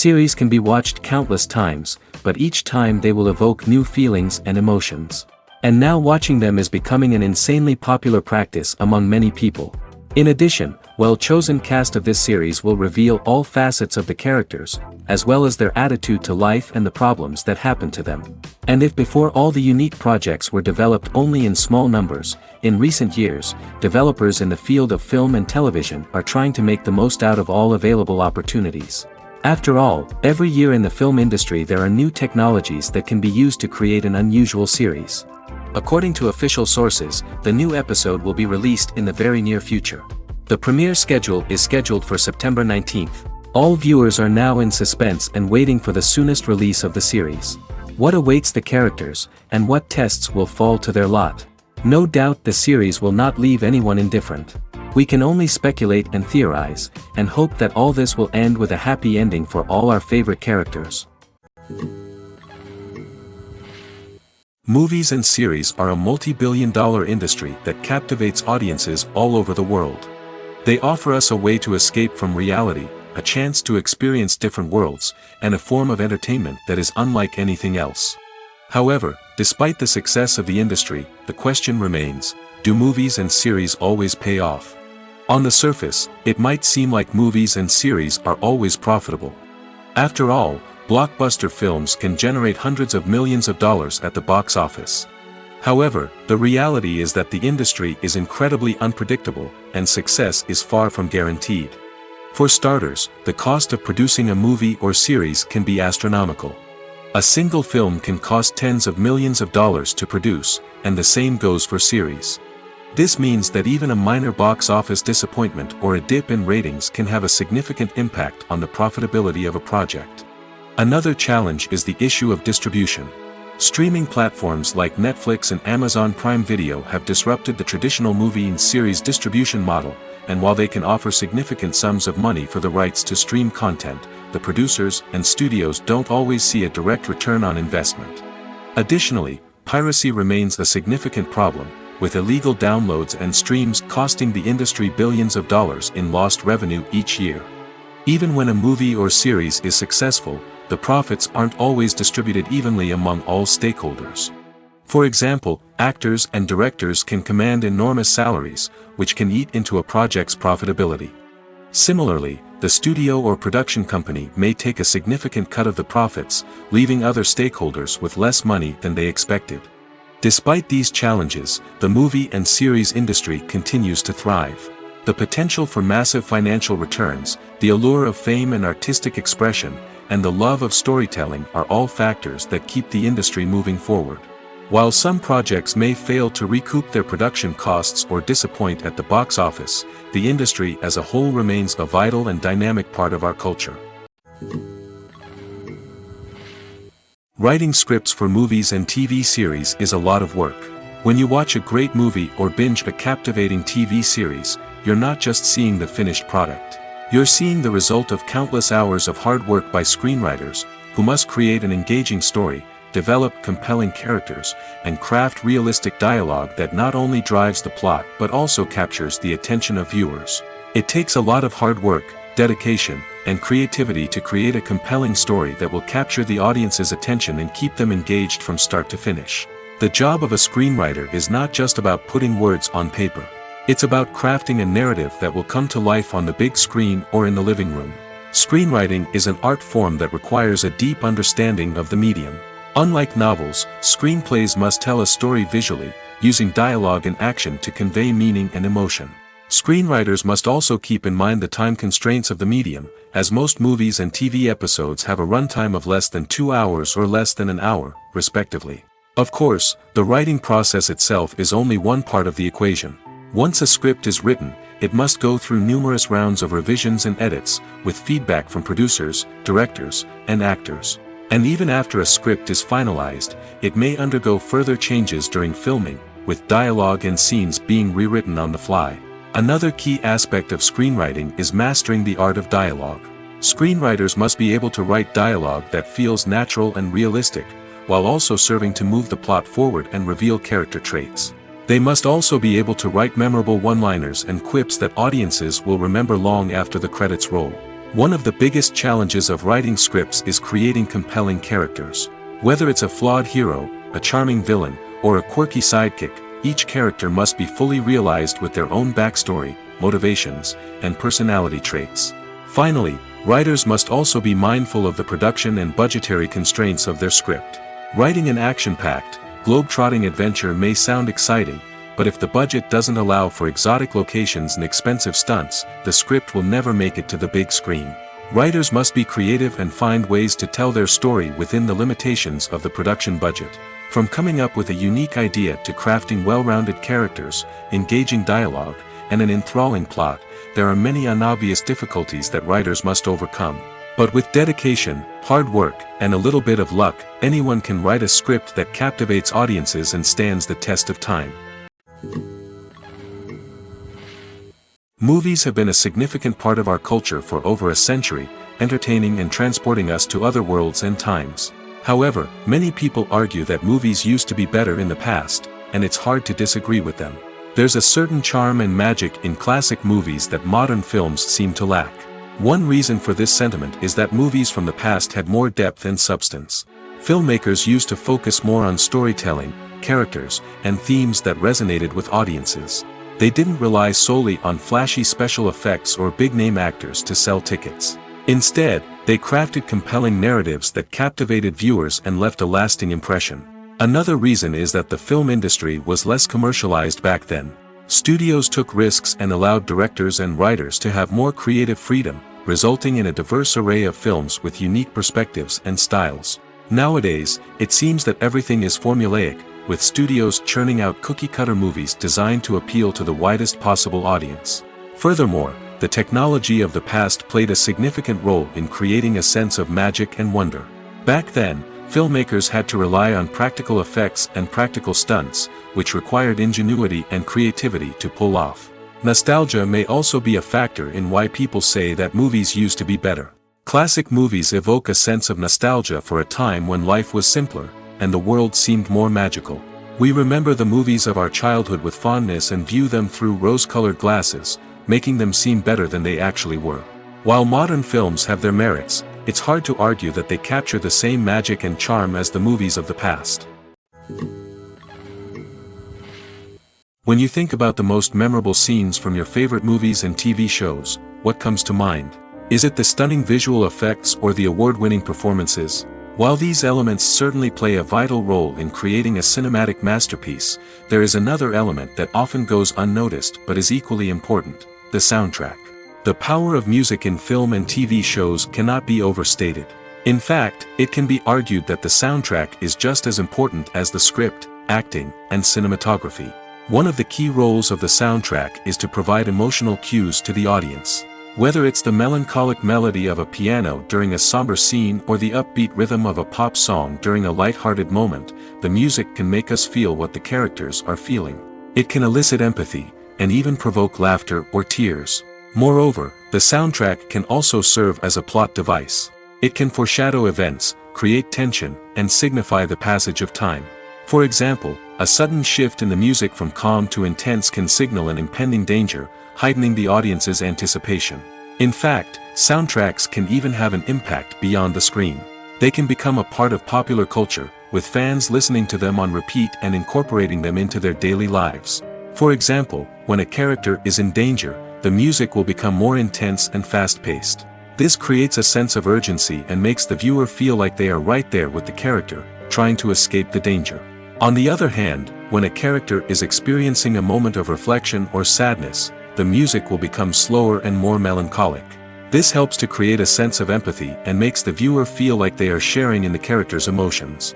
Series can be watched countless times, but each time they will evoke new feelings and emotions. And now watching them is becoming an insanely popular practice among many people. In addition, well-chosen cast of this series will reveal all facets of the characters, as well as their attitude to life and the problems that happen to them. And if before all the unique projects were developed only in small numbers, in recent years, developers in the field of film and television are trying to make the most out of all available opportunities. After all, every year in the film industry there are new technologies that can be used to create an unusual series. According to official sources, the new episode will be released in the very near future. The premiere schedule is scheduled for September 19th. All viewers are now in suspense and waiting for the soonest release of the series. What awaits the characters, and what tests will fall to their lot? No doubt the series will not leave anyone indifferent. We can only speculate and theorize, and hope that all this will end with a happy ending for all our favorite characters. Movies and series are a multi-billion-dollar industry that captivates audiences all over the world. They offer us a way to escape from reality, a chance to experience different worlds, and a form of entertainment that is unlike anything else. However, despite the success of the industry, the question remains, do movies and series always pay off? On the surface, it might seem like movies and series are always profitable. After all, blockbuster films can generate hundreds of millions of dollars at the box office. However, the reality is that the industry is incredibly unpredictable, and success is far from guaranteed. For starters, the cost of producing a movie or series can be astronomical. A single film can cost tens of millions of dollars to produce, and the same goes for series. This means that even a minor box office disappointment or a dip in ratings can have a significant impact on the profitability of a project. Another challenge is the issue of distribution. Streaming platforms like Netflix and Amazon Prime Video have disrupted the traditional movie and series distribution model, and while they can offer significant sums of money for the rights to stream content, the producers and studios don't always see a direct return on investment. Additionally, piracy remains a significant problem, with illegal downloads and streams costing the industry billions of dollars in lost revenue each year. Even when a movie or series is successful, the profits aren't always distributed evenly among all stakeholders. For example, actors and directors can command enormous salaries, which can eat into a project's profitability. Similarly, the studio or production company may take a significant cut of the profits, leaving other stakeholders with less money than they expected. Despite these challenges, the movie and series industry continues to thrive. The potential for massive financial returns, the allure of fame and artistic expression, and the love of storytelling are all factors that keep the industry moving forward. While some projects may fail to recoup their production costs or disappoint at the box office, the industry as a whole remains a vital and dynamic part of our culture. Writing scripts for movies and TV series is a lot of work. When you watch a great movie or binge a captivating TV series, you're not just seeing the finished product. You're seeing the result of countless hours of hard work by screenwriters, who must create an engaging story, develop compelling characters, and craft realistic dialogue that not only drives the plot but also captures the attention of viewers. It takes a lot of hard work, dedication, and creativity to create a compelling story that will capture the audience's attention and keep them engaged from start to finish. The job of a screenwriter is not just about putting words on paper. It's about crafting a narrative that will come to life on the big screen or in the living room. Screenwriting is an art form that requires a deep understanding of the medium. Unlike novels, screenplays must tell a story visually, using dialogue and action to convey meaning and emotion. Screenwriters must also keep in mind the time constraints of the medium, as most movies and TV episodes have a runtime of less than 2 hours or less than an hour, respectively. Of course, the writing process itself is only one part of the equation. Once a script is written, it must go through numerous rounds of revisions and edits, with feedback from producers, directors, and actors. And even after a script is finalized, it may undergo further changes during filming, with dialogue and scenes being rewritten on the fly. Another key aspect of screenwriting is mastering the art of dialogue. Screenwriters must be able to write dialogue that feels natural and realistic, while also serving to move the plot forward and reveal character traits. They must also be able to write memorable one-liners and quips that audiences will remember long after the credits roll. One of the biggest challenges of writing scripts is creating compelling characters. Whether it's a flawed hero, a charming villain, or a quirky sidekick, each character must be fully realized with their own backstory, motivations, and personality traits. Finally, writers must also be mindful of the production and budgetary constraints of their script. Writing an action-packed, globe-trotting adventure may sound exciting, but if the budget doesn't allow for exotic locations and expensive stunts, the script will never make it to the big screen. Writers must be creative and find ways to tell their story within the limitations of the production budget. From coming up with a unique idea to crafting well-rounded characters, engaging dialogue, and an enthralling plot, there are many unobvious difficulties that writers must overcome. But with dedication, hard work, and a little bit of luck, anyone can write a script that captivates audiences and stands the test of time. Movies have been a significant part of our culture for over a century, entertaining and transporting us to other worlds and times. However, many people argue that movies used to be better in the past, and it's hard to disagree with them. There's a certain charm and magic in classic movies that modern films seem to lack. One reason for this sentiment is that movies from the past had more depth and substance. Filmmakers used to focus more on storytelling, characters, and themes that resonated with audiences. They didn't rely solely on flashy special effects or big-name actors to sell tickets. Instead, they crafted compelling narratives that captivated viewers and left a lasting impression. Another reason is that the film industry was less commercialized back then. Studios took risks and allowed directors and writers to have more creative freedom, resulting in a diverse array of films with unique perspectives and styles. Nowadays, it seems that everything is formulaic, with studios churning out cookie-cutter movies designed to appeal to the widest possible audience. Furthermore, the technology of the past played a significant role in creating a sense of magic and wonder. Back then, filmmakers had to rely on practical effects and practical stunts, which required ingenuity and creativity to pull off. Nostalgia may also be a factor in why people say that movies used to be better. Classic movies evoke a sense of nostalgia for a time when life was simpler, and the world seemed more magical. We remember the movies of our childhood with fondness and view them through rose-colored glasses, making them seem better than they actually were. While modern films have their merits, it's hard to argue that they capture the same magic and charm as the movies of the past. When you think about the most memorable scenes from your favorite movies and TV shows, what comes to mind? Is it the stunning visual effects or the award-winning performances? While these elements certainly play a vital role in creating a cinematic masterpiece, there is another element that often goes unnoticed but is equally important: the soundtrack. The power of music in film and TV shows cannot be overstated. In fact, it can be argued that the soundtrack is just as important as the script, acting, and cinematography. One of the key roles of the soundtrack is to provide emotional cues to the audience. Whether it's the melancholic melody of a piano during a somber scene or the upbeat rhythm of a pop song during a light-hearted moment, the music can make us feel what the characters are feeling. It can elicit empathy, and even provoke laughter or tears. Moreover, the soundtrack can also serve as a plot device. It can foreshadow events, create tension, and signify the passage of time. For example, a sudden shift in the music from calm to intense can signal an impending danger, heightening the audience's anticipation. In fact, soundtracks can even have an impact beyond the screen. They can become a part of popular culture, with fans listening to them on repeat and incorporating them into their daily lives. For example, when a character is in danger, the music will become more intense and fast-paced. This creates a sense of urgency and makes the viewer feel like they are right there with the character, trying to escape the danger. On the other hand, when a character is experiencing a moment of reflection or sadness, the music will become slower and more melancholic. This helps to create a sense of empathy and makes the viewer feel like they are sharing in the character's emotions.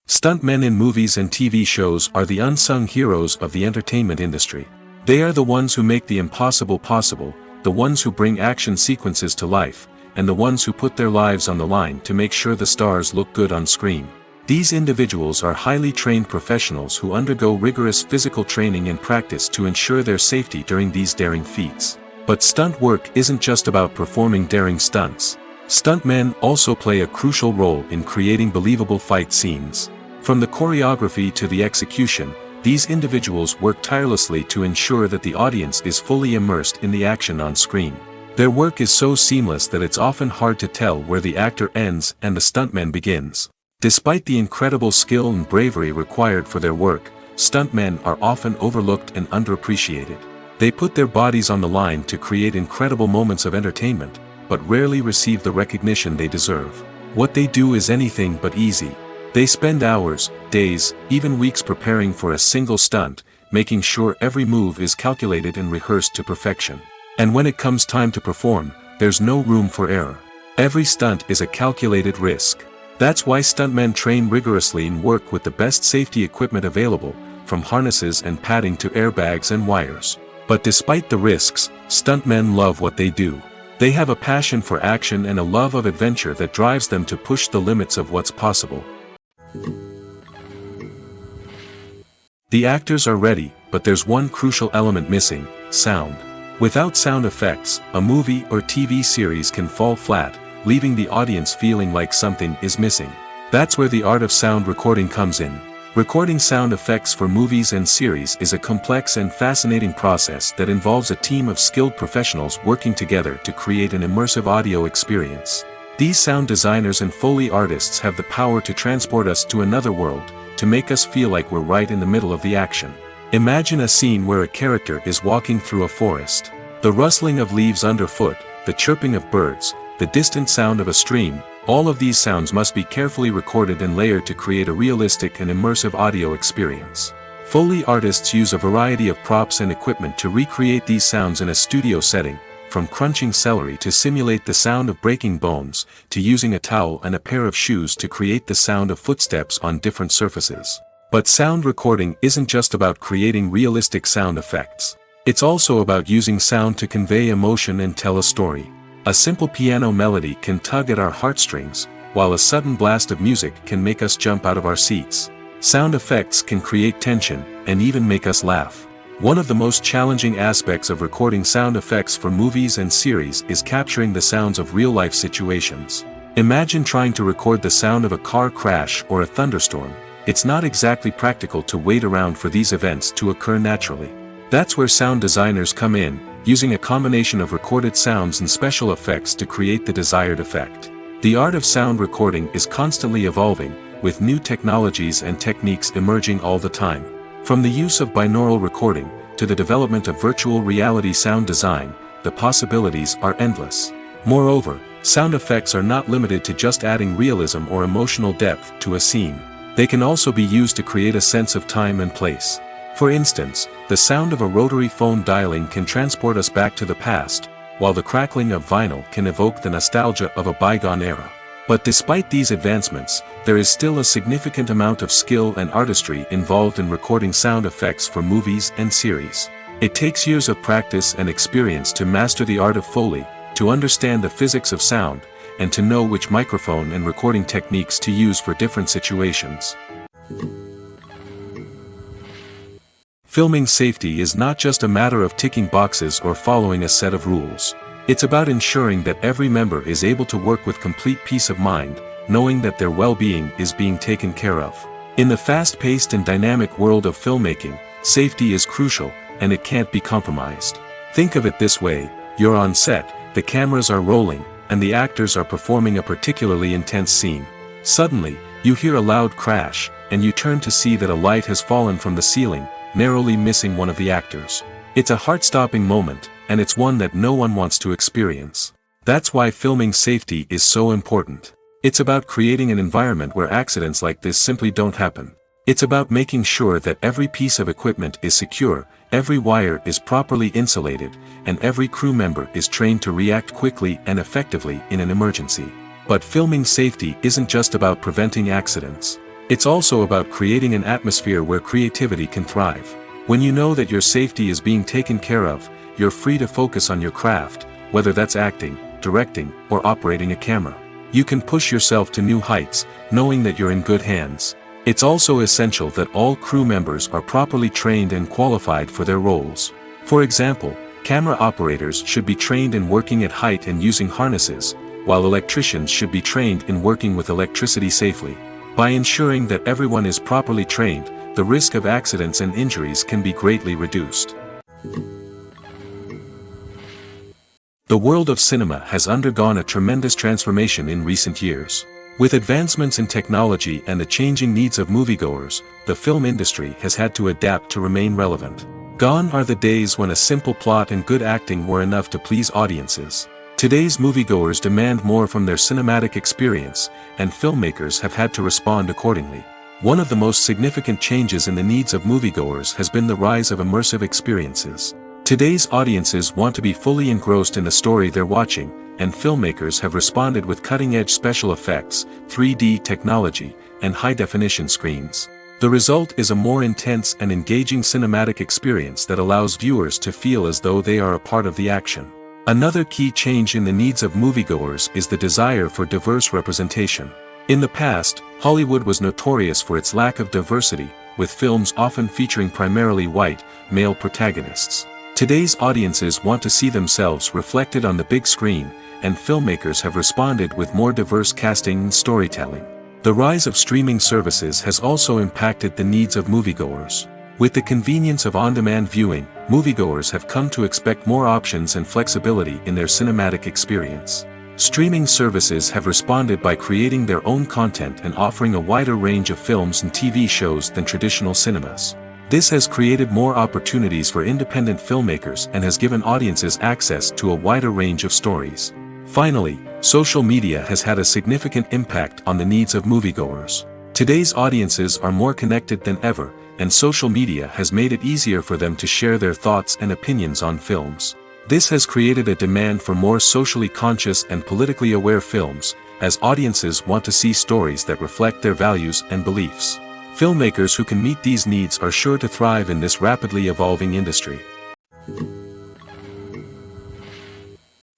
Stuntmen in movies and TV shows are the unsung heroes of the entertainment industry. They are the ones who make the impossible possible, the ones who bring action sequences to life, and the ones who put their lives on the line to make sure the stars look good on screen. These individuals are highly trained professionals who undergo rigorous physical training and practice to ensure their safety during these daring feats. But stunt work isn't just about performing daring stunts. Stuntmen also play a crucial role in creating believable fight scenes. From the choreography to the execution, These individuals work tirelessly to ensure that the audience is fully immersed in the action on screen. Their work is so seamless that it's often hard to tell where the actor ends and the stuntman begins. Despite the incredible skill and bravery required for their work, stuntmen are often overlooked and underappreciated. They put their bodies on the line to create incredible moments of entertainment, but rarely receive the recognition they deserve. What they do is anything but easy. They spend hours, days, even weeks preparing for a single stunt, making sure every move is calculated and rehearsed to perfection. And when it comes time to perform, there's no room for error. Every stunt is a calculated risk. That's why stuntmen train rigorously and work with the best safety equipment available, from harnesses and padding to airbags and wires. But despite the risks, stuntmen love what they do. They have a passion for action and a love of adventure that drives them to push the limits of what's possible. The actors are ready, but there's one crucial element missing: sound. Without sound effects, a movie or TV series can fall flat, leaving the audience feeling like something is missing. That's where the art of sound recording comes in. Recording sound effects for movies and series is a complex and fascinating process that involves a team of skilled professionals working together to create an immersive audio experience. These sound designers and Foley artists have the power to transport us to another world, to make us feel like we're right in the middle of the action. Imagine a scene where a character is walking through a forest. The rustling of leaves underfoot, the chirping of birds, the distant sound of a stream, all of these sounds must be carefully recorded and layered to create a realistic and immersive audio experience. Foley artists use a variety of props and equipment to recreate these sounds in a studio setting, from crunching celery to simulate the sound of breaking bones, to using a towel and a pair of shoes to create the sound of footsteps on different surfaces. But sound recording isn't just about creating realistic sound effects. It's also about using sound to convey emotion and tell a story. A simple piano melody can tug at our heartstrings, while a sudden blast of music can make us jump out of our seats. Sound effects can create tension, and even make us laugh. One of the most challenging aspects of recording sound effects for movies and series is capturing the sounds of real-life situations. Imagine trying to record the sound of a car crash or a thunderstorm. It's not exactly practical to wait around for these events to occur naturally. That's where sound designers come in, using a combination of recorded sounds and special effects to create the desired effect. The art of sound recording is constantly evolving, with new technologies and techniques emerging all the time. From the use of binaural recording, to the development of virtual reality sound design, the possibilities are endless. Moreover, sound effects are not limited to just adding realism or emotional depth to a scene. They can also be used to create a sense of time and place. For instance, the sound of a rotary phone dialing can transport us back to the past, while the crackling of vinyl can evoke the nostalgia of a bygone era. But despite these advancements, there is still a significant amount of skill and artistry involved in recording sound effects for movies and series. It takes years of practice and experience to master the art of Foley, to understand the physics of sound, and to know which microphone and recording techniques to use for different situations. Filming safety is not just a matter of ticking boxes or following a set of rules. It's about ensuring that every member is able to work with complete peace of mind, knowing that their well-being is being taken care of. In the fast-paced and dynamic world of filmmaking, safety is crucial, and it can't be compromised. Think of it this way: you're on set, the cameras are rolling, and the actors are performing a particularly intense scene. Suddenly, you hear a loud crash, and you turn to see that a light has fallen from the ceiling, narrowly missing one of the actors. It's a heart-stopping moment, and it's one that no one wants to experience. That's why filming safety is so important. It's about creating an environment where accidents like this simply don't happen. It's about making sure that every piece of equipment is secure, every wire is properly insulated, and every crew member is trained to react quickly and effectively in an emergency. But filming safety isn't just about preventing accidents. It's also about creating an atmosphere where creativity can thrive. When you know that your safety is being taken care of, you're free to focus on your craft, whether that's acting, directing, or operating a camera. You can push yourself to new heights, knowing that you're in good hands. It's also essential that all crew members are properly trained and qualified for their roles. For example, camera operators should be trained in working at height and using harnesses, while electricians should be trained in working with electricity safely. By ensuring that everyone is properly trained, the risk of accidents and injuries can be greatly reduced. The world of cinema has undergone a tremendous transformation in recent years. With advancements in technology and the changing needs of moviegoers, the film industry has had to adapt to remain relevant. Gone are the days when a simple plot and good acting were enough to please audiences. Today's moviegoers demand more from their cinematic experience, and filmmakers have had to respond accordingly. One of the most significant changes in the needs of moviegoers has been the rise of immersive experiences. Today's audiences want to be fully engrossed in the story they're watching, and filmmakers have responded with cutting-edge special effects, 3D technology, and high-definition screens. The result is a more intense and engaging cinematic experience that allows viewers to feel as though they are a part of the action. Another key change in the needs of moviegoers is the desire for diverse representation. In the past, Hollywood was notorious for its lack of diversity, with films often featuring primarily white, male protagonists. Today's audiences want to see themselves reflected on the big screen, and filmmakers have responded with more diverse casting and storytelling. The rise of streaming services has also impacted the needs of moviegoers. With the convenience of on-demand viewing, moviegoers have come to expect more options and flexibility in their cinematic experience. Streaming services have responded by creating their own content and offering a wider range of films and TV shows than traditional cinemas. This has created more opportunities for independent filmmakers and has given audiences access to a wider range of stories. Finally, social media has had a significant impact on the needs of moviegoers. Today's audiences are more connected than ever, and social media has made it easier for them to share their thoughts and opinions on films. This has created a demand for more socially conscious and politically aware films, as audiences want to see stories that reflect their values and beliefs. Filmmakers who can meet these needs are sure to thrive in this rapidly evolving industry.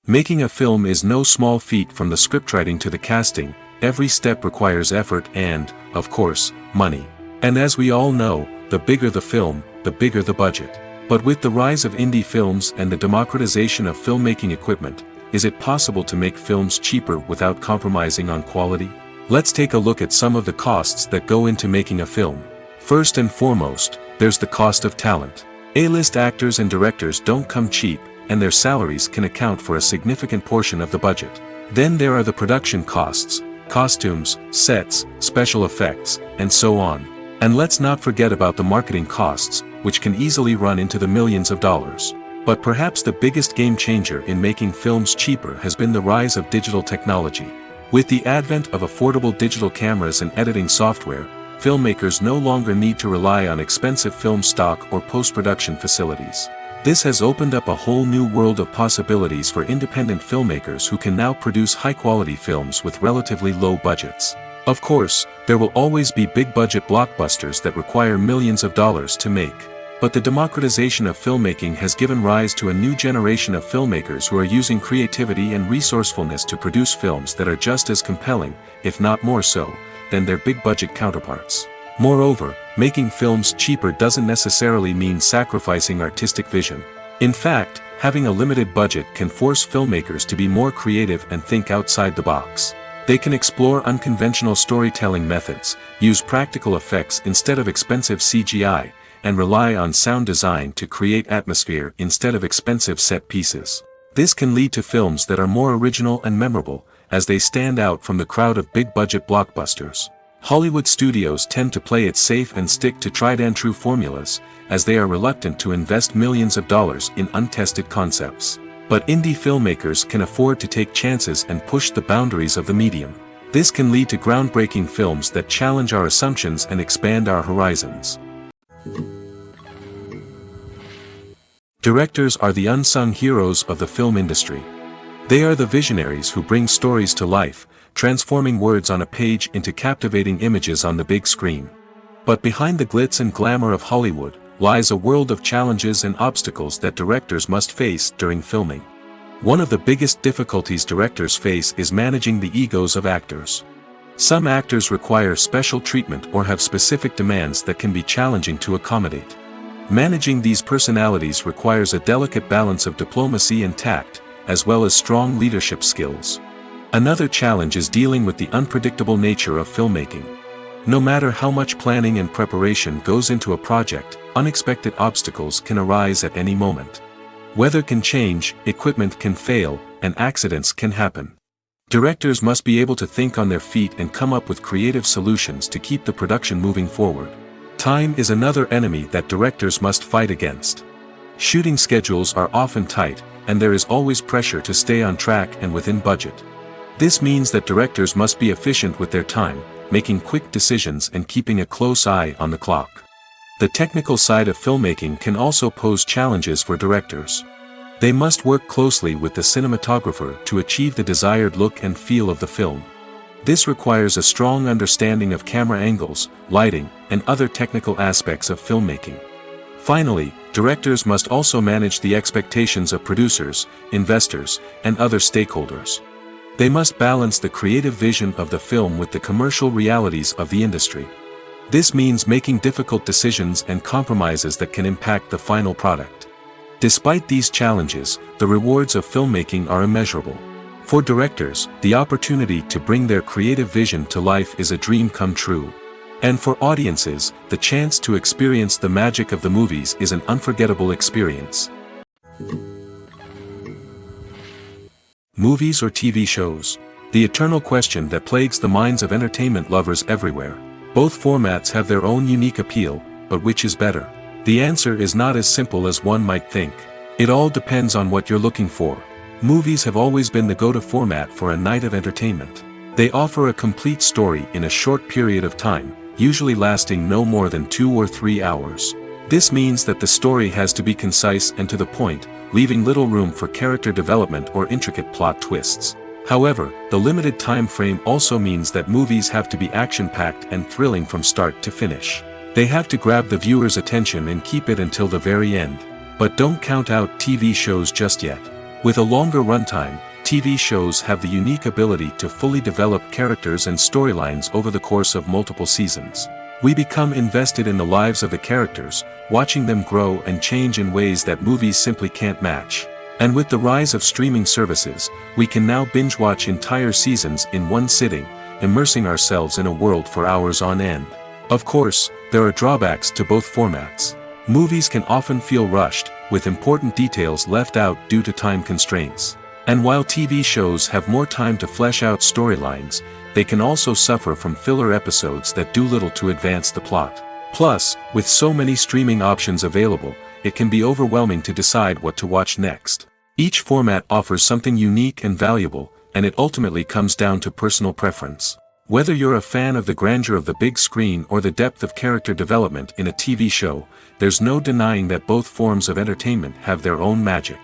Making a film is no small feat. From the scriptwriting to the casting, every step requires effort and, of course, money. And as we all know, the bigger the film, the bigger the budget. But with the rise of indie films and the democratization of filmmaking equipment, is it possible to make films cheaper without compromising on quality? Let's take a look at some of the costs that go into making a film. First and foremost, there's the cost of talent. A-list actors and directors don't come cheap, and their salaries can account for a significant portion of the budget. Then there are the production costs, costumes, sets, special effects, and so on. And let's not forget about the marketing costs, which can easily run into the millions of dollars. But perhaps the biggest game changer in making films cheaper has been the rise of digital technology. With the advent of affordable digital cameras and editing software, filmmakers no longer need to rely on expensive film stock or post-production facilities. This has opened up a whole new world of possibilities for independent filmmakers who can now produce high-quality films with relatively low budgets. Of course, there will always be big-budget blockbusters that require millions of dollars to make. But the democratization of filmmaking has given rise to a new generation of filmmakers who are using creativity and resourcefulness to produce films that are just as compelling, if not more so, than their big-budget counterparts. Moreover, making films cheaper doesn't necessarily mean sacrificing artistic vision. In fact, having a limited budget can force filmmakers to be more creative and think outside the box. They can explore unconventional storytelling methods, use practical effects instead of expensive CGI, and rely on sound design to create atmosphere instead of expensive set pieces. This can lead to films that are more original and memorable, as they stand out from the crowd of big-budget blockbusters. Hollywood studios tend to play it safe and stick to tried-and-true formulas, as they are reluctant to invest millions of dollars in untested concepts. But indie filmmakers can afford to take chances and push the boundaries of the medium. This can lead to groundbreaking films that challenge our assumptions and expand our horizons. Directors are the unsung heroes of the film industry. They are the visionaries who bring stories to life, transforming words on a page into captivating images on the big screen. But behind the glitz and glamour of Hollywood lies a world of challenges and obstacles that directors must face during filming. One of the biggest difficulties directors face is managing the egos of actors. Some actors require special treatment or have specific demands that can be challenging to accommodate. Managing these personalities requires a delicate balance of diplomacy and tact, as well as strong leadership skills. Another challenge is dealing with the unpredictable nature of filmmaking. No matter how much planning and preparation goes into a project, unexpected obstacles can arise at any moment. Weather can change, equipment can fail, and accidents can happen. Directors must be able to think on their feet and come up with creative solutions to keep the production moving forward. Time is another enemy that directors must fight against. Shooting schedules are often tight, and there is always pressure to stay on track and within budget. This means that directors must be efficient with their time, making quick decisions and keeping a close eye on the clock. The technical side of filmmaking can also pose challenges for directors. They must work closely with the cinematographer to achieve the desired look and feel of the film. This requires a strong understanding of camera angles, lighting, and other technical aspects of filmmaking. Finally, directors must also manage the expectations of producers, investors, and other stakeholders. They must balance the creative vision of the film with the commercial realities of the industry. This means making difficult decisions and compromises that can impact the final product. Despite these challenges, the rewards of filmmaking are immeasurable. For directors, the opportunity to bring their creative vision to life is a dream come true. And for audiences, the chance to experience the magic of the movies is an unforgettable experience. Movies or TV shows? The eternal question that plagues the minds of entertainment lovers everywhere. Both formats have their own unique appeal, but which is better? The answer is not as simple as one might think. It all depends on what you're looking for. Movies have always been the go-to format for a night of entertainment. They offer a complete story in a short period of time, usually lasting no more than 2 or 3 hours. This means that the story has to be concise and to the point, leaving little room for character development or intricate plot twists. However, the limited time frame also means that movies have to be action-packed and thrilling from start to finish. They have to grab the viewer's attention and keep it until the very end. But don't count out TV shows just yet. With a longer runtime, TV shows have the unique ability to fully develop characters and storylines over the course of multiple seasons. We become invested in the lives of the characters, watching them grow and change in ways that movies simply can't match. And with the rise of streaming services, we can now binge-watch entire seasons in one sitting, immersing ourselves in a world for hours on end. Of course, there are drawbacks to both formats. Movies can often feel rushed, with important details left out due to time constraints. And while TV shows have more time to flesh out storylines, they can also suffer from filler episodes that do little to advance the plot. Plus, with so many streaming options available, it can be overwhelming to decide what to watch next. Each format offers something unique and valuable, and it ultimately comes down to personal preference. Whether you're a fan of the grandeur of the big screen or the depth of character development in a TV show, there's no denying that both forms of entertainment have their own magic.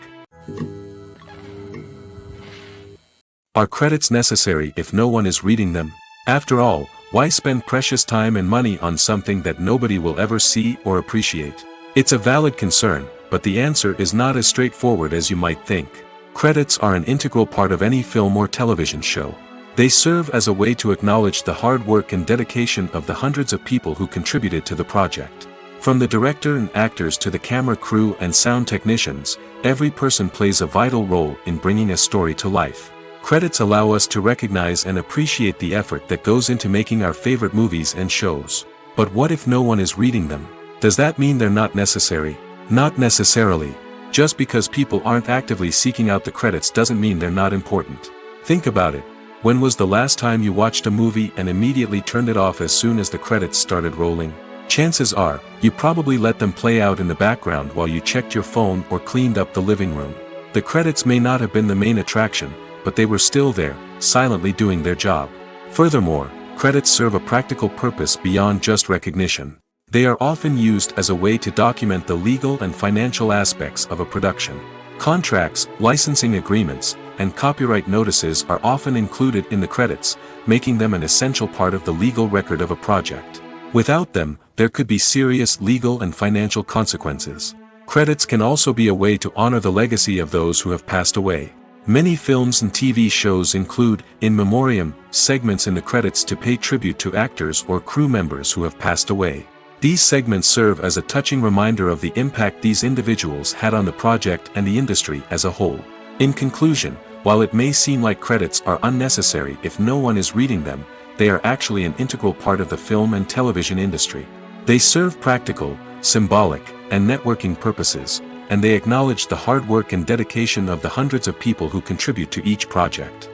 Are credits necessary if no one is reading them? After all, why spend precious time and money on something that nobody will ever see or appreciate? It's a valid concern, but the answer is not as straightforward as you might think. Credits are an integral part of any film or television show. They serve as a way to acknowledge the hard work and dedication of the hundreds of people who contributed to the project. From the director and actors to the camera crew and sound technicians, every person plays a vital role in bringing a story to life. Credits allow us to recognize and appreciate the effort that goes into making our favorite movies and shows. But what if no one is reading them? Does that mean they're not necessary? Not necessarily. Just because people aren't actively seeking out the credits doesn't mean they're not important. Think about it. When was the last time you watched a movie and immediately turned it off as soon as the credits started rolling? Chances are, you probably let them play out in the background while you checked your phone or cleaned up the living room. The credits may not have been the main attraction, but they were still there, silently doing their job. Furthermore, credits serve a practical purpose beyond just recognition. They are often used as a way to document the legal and financial aspects of a production. Contracts, licensing agreements, and copyright notices are often included in the credits, making them an essential part of the legal record of a project. Without them, there could be serious legal and financial consequences. Credits can also be a way to honor the legacy of those who have passed away. Many films and TV shows include, in memoriam, segments in the credits to pay tribute to actors or crew members who have passed away. These segments serve as a touching reminder of the impact these individuals had on the project and the industry as a whole. In conclusion, while it may seem like credits are unnecessary if no one is reading them, they are actually an integral part of the film and television industry. They serve practical, symbolic, and networking purposes, and they acknowledge the hard work and dedication of the hundreds of people who contribute to each project.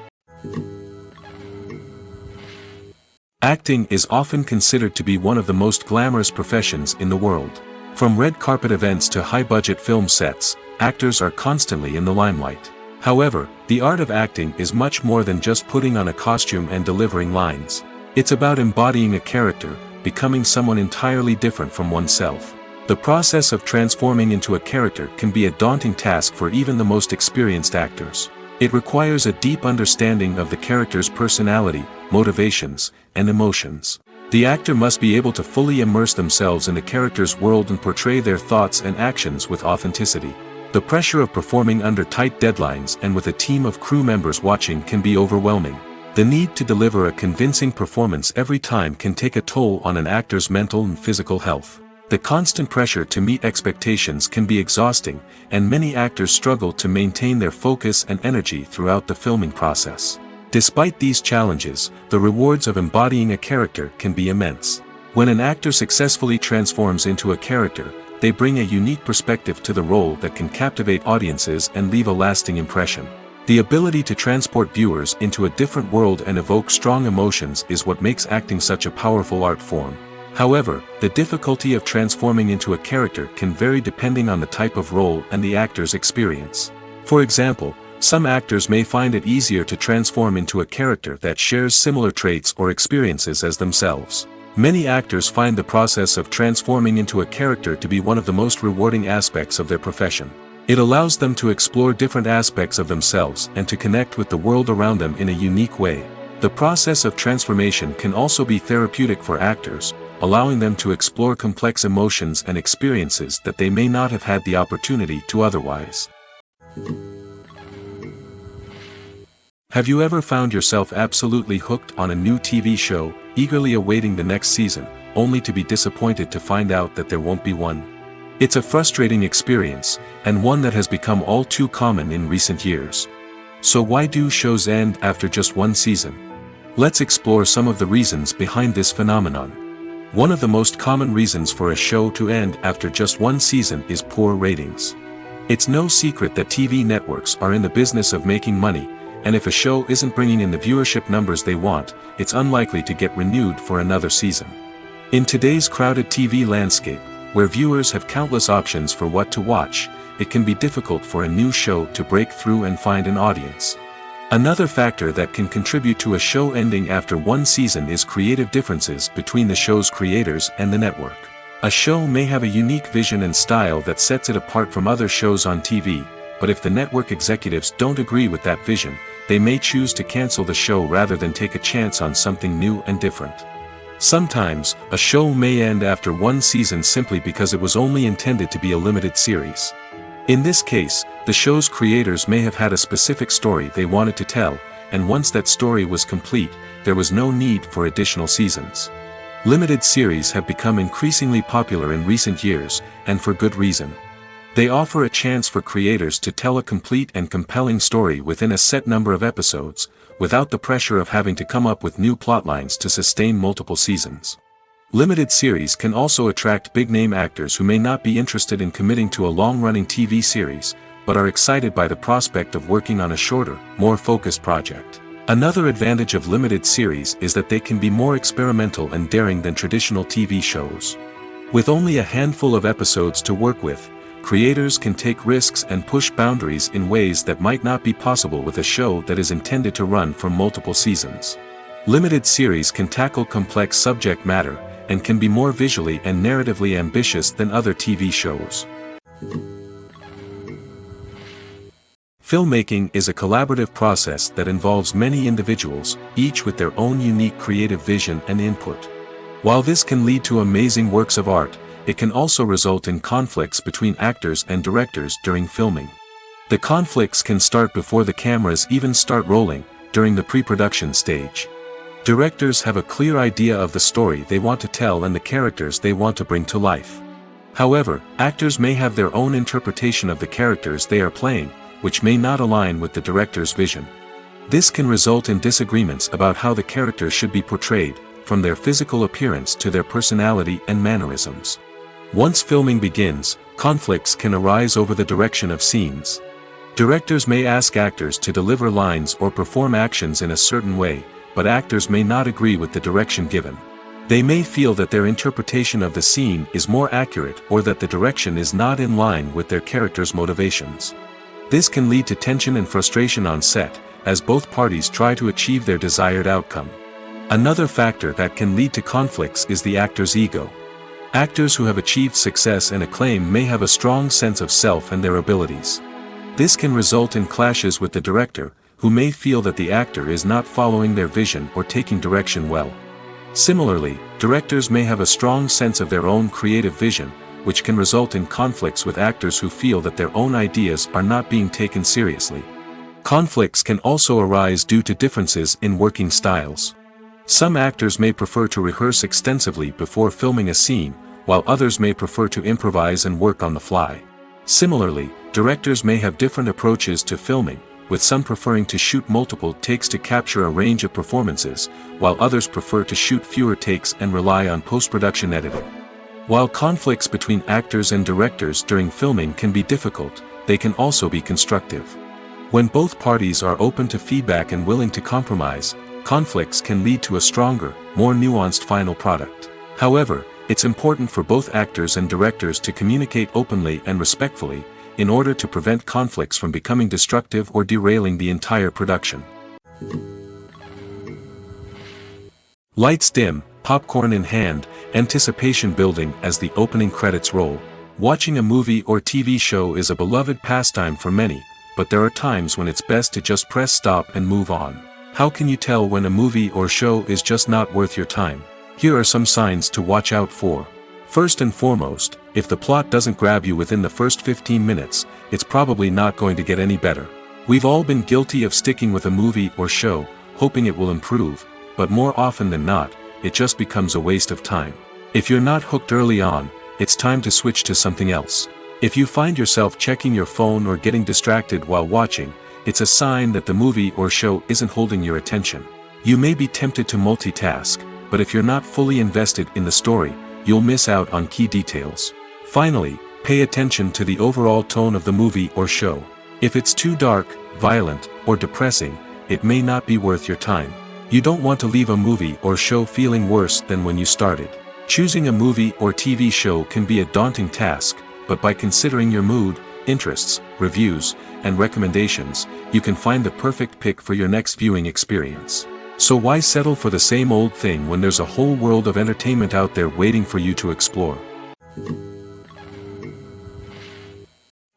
Acting is often considered to be one of the most glamorous professions in the world. From red carpet events to high-budget film sets, actors are constantly in the limelight. However, the art of acting is much more than just putting on a costume and delivering lines. It's about embodying a character, becoming someone entirely different from oneself. The process of transforming into a character can be a daunting task for even the most experienced actors. It requires a deep understanding of the character's personality, motivations, and emotions. The actor must be able to fully immerse themselves in the character's world and portray their thoughts and actions with authenticity. The pressure of performing under tight deadlines and with a team of crew members watching can be overwhelming. The need to deliver a convincing performance every time can take a toll on an actor's mental and physical health. The constant pressure to meet expectations can be exhausting, and many actors struggle to maintain their focus and energy throughout the filming process. Despite these challenges, the rewards of embodying a character can be immense. When an actor successfully transforms into a character, they bring a unique perspective to the role that can captivate audiences and leave a lasting impression. The ability to transport viewers into a different world and evoke strong emotions is what makes acting such a powerful art form. However, the difficulty of transforming into a character can vary depending on the type of role and the actor's experience. For example, some actors may find it easier to transform into a character that shares similar traits or experiences as themselves. Many actors find the process of transforming into a character to be one of the most rewarding aspects of their profession. It allows them to explore different aspects of themselves and to connect with the world around them in a unique way. The process of transformation can also be therapeutic for actors, allowing them to explore complex emotions and experiences that they may not have had the opportunity to otherwise. Have you ever found yourself absolutely hooked on a new TV show, eagerly awaiting the next season, only to be disappointed to find out that there won't be one? It's a frustrating experience, and one that has become all too common in recent years. So why do shows end after just one season? Let's explore some of the reasons behind this phenomenon. One of the most common reasons for a show to end after just one season is poor ratings. It's no secret that TV networks are in the business of making money, and if a show isn't bringing in the viewership numbers they want, it's unlikely to get renewed for another season. In today's crowded TV landscape, where viewers have countless options for what to watch, it can be difficult for a new show to break through and find an audience. Another factor that can contribute to a show ending after one season is creative differences between the show's creators and the network. A show may have a unique vision and style that sets it apart from other shows on TV, but if the network executives don't agree with that vision, they may choose to cancel the show rather than take a chance on something new and different. Sometimes, a show may end after one season simply because it was only intended to be a limited series. In this case, the show's creators may have had a specific story they wanted to tell, and once that story was complete, there was no need for additional seasons. Limited series have become increasingly popular in recent years, and for good reason. They offer a chance for creators to tell a complete and compelling story within a set number of episodes, without the pressure of having to come up with new plotlines to sustain multiple seasons. Limited series can also attract big-name actors who may not be interested in committing to a long-running TV series, but are excited by the prospect of working on a shorter, more focused project. Another advantage of limited series is that they can be more experimental and daring than traditional TV shows. With only a handful of episodes to work with, creators can take risks and push boundaries in ways that might not be possible with a show that is intended to run for multiple seasons. Limited series can tackle complex subject matter, and can be more visually and narratively ambitious than other TV shows. Filmmaking is a collaborative process that involves many individuals, each with their own unique creative vision and input. While this can lead to amazing works of art, it can also result in conflicts between actors and directors during filming. The conflicts can start before the cameras even start rolling, during the pre-production stage. Directors have a clear idea of the story they want to tell and the characters they want to bring to life. However, actors may have their own interpretation of the characters they are playing, which may not align with the director's vision. This can result in disagreements about how the characters should be portrayed, from their physical appearance to their personality and mannerisms. Once filming begins, conflicts can arise over the direction of scenes. Directors may ask actors to deliver lines or perform actions in a certain way, but actors may not agree with the direction given. They may feel that their interpretation of the scene is more accurate or that the direction is not in line with their character's motivations. This can lead to tension and frustration on set, as both parties try to achieve their desired outcome. Another factor that can lead to conflicts is the actor's ego. Actors who have achieved success and acclaim may have a strong sense of self and their abilities. This can result in clashes with the director, who may feel that the actor is not following their vision or taking direction well. Similarly, directors may have a strong sense of their own creative vision, which can result in conflicts with actors who feel that their own ideas are not being taken seriously. Conflicts can also arise due to differences in working styles. Some actors may prefer to rehearse extensively before filming a scene, while others may prefer to improvise and work on the fly. Similarly, directors may have different approaches to filming, with some preferring to shoot multiple takes to capture a range of performances, while others prefer to shoot fewer takes and rely on post-production editing. While conflicts between actors and directors during filming can be difficult, they can also be constructive. When both parties are open to feedback and willing to compromise, conflicts can lead to a stronger, more nuanced final product. However, it's important for both actors and directors to communicate openly and respectfully, in order to prevent conflicts from becoming destructive or derailing the entire production. Lights dim, popcorn in hand, anticipation building as the opening credits roll. Watching a movie or TV show is a beloved pastime for many, but there are times when it's best to just press stop and move on. How can you tell when a movie or show is just not worth your time? Here are some signs to watch out for. First and foremost, if the plot doesn't grab you within the first 15 minutes, it's probably not going to get any better. We've all been guilty of sticking with a movie or show, hoping it will improve, but more often than not, it just becomes a waste of time. If you're not hooked early on, it's time to switch to something else. If you find yourself checking your phone or getting distracted while watching, it's a sign that the movie or show isn't holding your attention. You may be tempted to multitask, but if you're not fully invested in the story, you'll miss out on key details. Finally, pay attention to the overall tone of the movie or show. If it's too dark, violent, or depressing, it may not be worth your time. You don't want to leave a movie or show feeling worse than when you started. Choosing a movie or TV show can be a daunting task, but by considering your mood, interests, reviews, and recommendations, you can find the perfect pick for your next viewing experience. So why settle for the same old thing when there's a whole world of entertainment out there waiting for you to explore?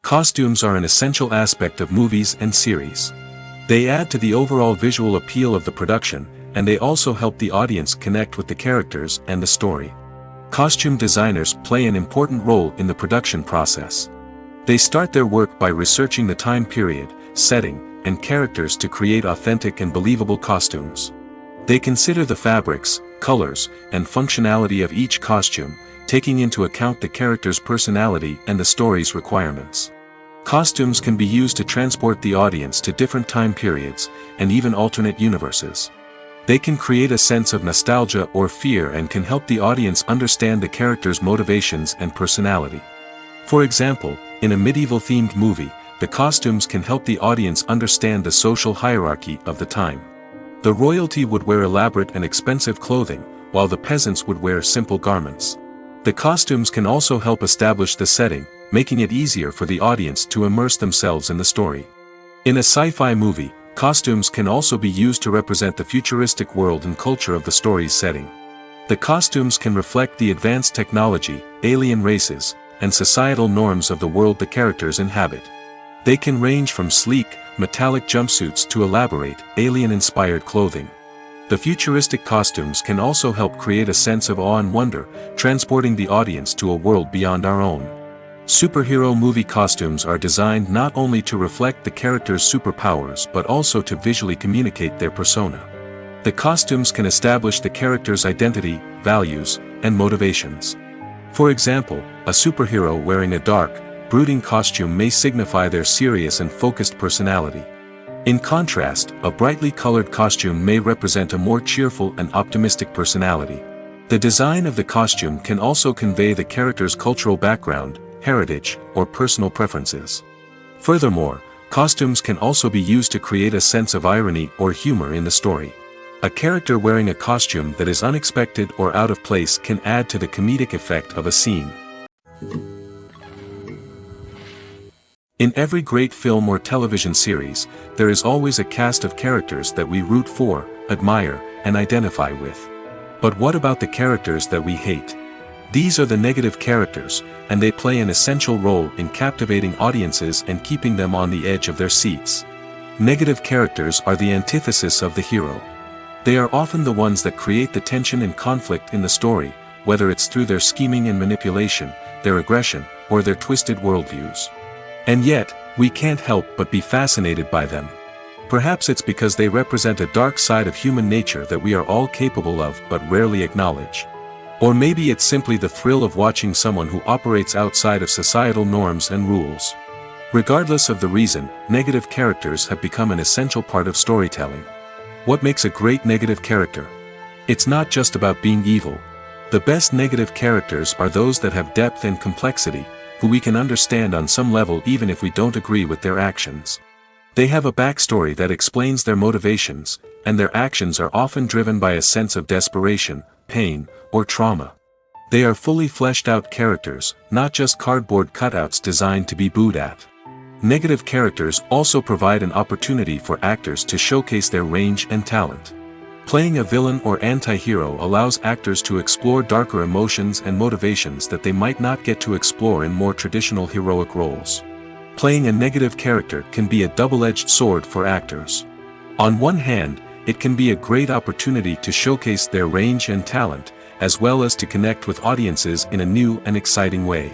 Costumes are an essential aspect of movies and series. They add to the overall visual appeal of the production, and they also help the audience connect with the characters and the story. Costume designers play an important role in the production process. They start their work by researching the time period, setting, and characters to create authentic and believable costumes. They consider the fabrics, colors, and functionality of each costume, taking into account the character's personality and the story's requirements. Costumes can be used to transport the audience to different time periods, and even alternate universes. They can create a sense of nostalgia or fear and can help the audience understand the character's motivations and personality. For example, in a medieval-themed movie, the costumes can help the audience understand the social hierarchy of the time. The royalty would wear elaborate and expensive clothing, while the peasants would wear simple garments. The costumes can also help establish the setting, making it easier for the audience to immerse themselves in the story. In a sci-fi movie, costumes can also be used to represent the futuristic world and culture of the story's setting. The costumes can reflect the advanced technology, alien races, and societal norms of the world the characters inhabit. They can range from sleek, metallic jumpsuits to elaborate, alien-inspired clothing. The futuristic costumes can also help create a sense of awe and wonder, transporting the audience to a world beyond our own. Superhero movie costumes are designed not only to reflect the character's superpowers but also to visually communicate their persona. The costumes can establish the character's identity, values, and motivations. For example, a superhero wearing a dark, brooding costume may signify their serious and focused personality. In contrast, a brightly colored costume may represent a more cheerful and optimistic personality. The design of the costume can also convey the character's cultural background, heritage, or personal preferences. Furthermore, costumes can also be used to create a sense of irony or humor in the story. A character wearing a costume that is unexpected or out of place can add to the comedic effect of a scene. In every great film or television series, there is always a cast of characters that we root for, admire, and identify with. But what about the characters that we hate? These are the negative characters, and they play an essential role in captivating audiences and keeping them on the edge of their seats. Negative characters are the antithesis of the hero. They are often the ones that create the tension and conflict in the story, whether it's through their scheming and manipulation, their aggression, or their twisted worldviews. And yet, we can't help but be fascinated by them. Perhaps it's because they represent a dark side of human nature that we are all capable of but rarely acknowledge. Or maybe it's simply the thrill of watching someone who operates outside of societal norms and rules. Regardless of the reason, negative characters have become an essential part of storytelling. What makes a great negative character? It's not just about being evil. The best negative characters are those that have depth and complexity, who we can understand on some level even if we don't agree with their actions. They have a backstory that explains their motivations, and their actions are often driven by a sense of desperation, pain, or trauma. They are fully fleshed out characters, not just cardboard cutouts designed to be booed at. Negative characters also provide an opportunity for actors to showcase their range and talent. Playing a villain or anti-hero allows actors to explore darker emotions and motivations that they might not get to explore in more traditional heroic roles. Playing a negative character can be a double-edged sword for actors. On one hand, it can be a great opportunity to showcase their range and talent, as well as to connect with audiences in a new and exciting way.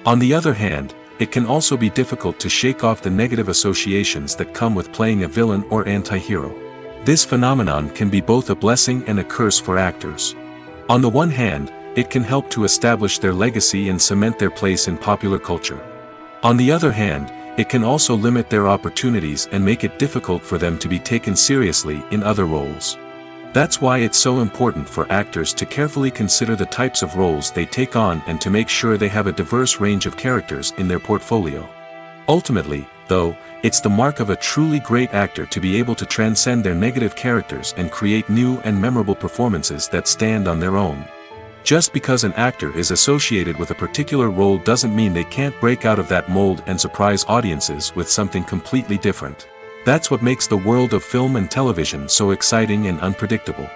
On the other hand, it can also be difficult to shake off the negative associations that come with playing a villain or anti-hero. This phenomenon can be both a blessing and a curse for actors. On the one hand, it can help to establish their legacy and cement their place in popular culture. On the other hand, it can also limit their opportunities and make it difficult for them to be taken seriously in other roles. That's why it's so important for actors to carefully consider the types of roles they take on and to make sure they have a diverse range of characters in their portfolio. Ultimately, though, it's the mark of a truly great actor to be able to transcend their negative characters and create new and memorable performances that stand on their own. Just because an actor is associated with a particular role doesn't mean they can't break out of that mold and surprise audiences with something completely different. That's what makes the world of film and television so exciting and unpredictable.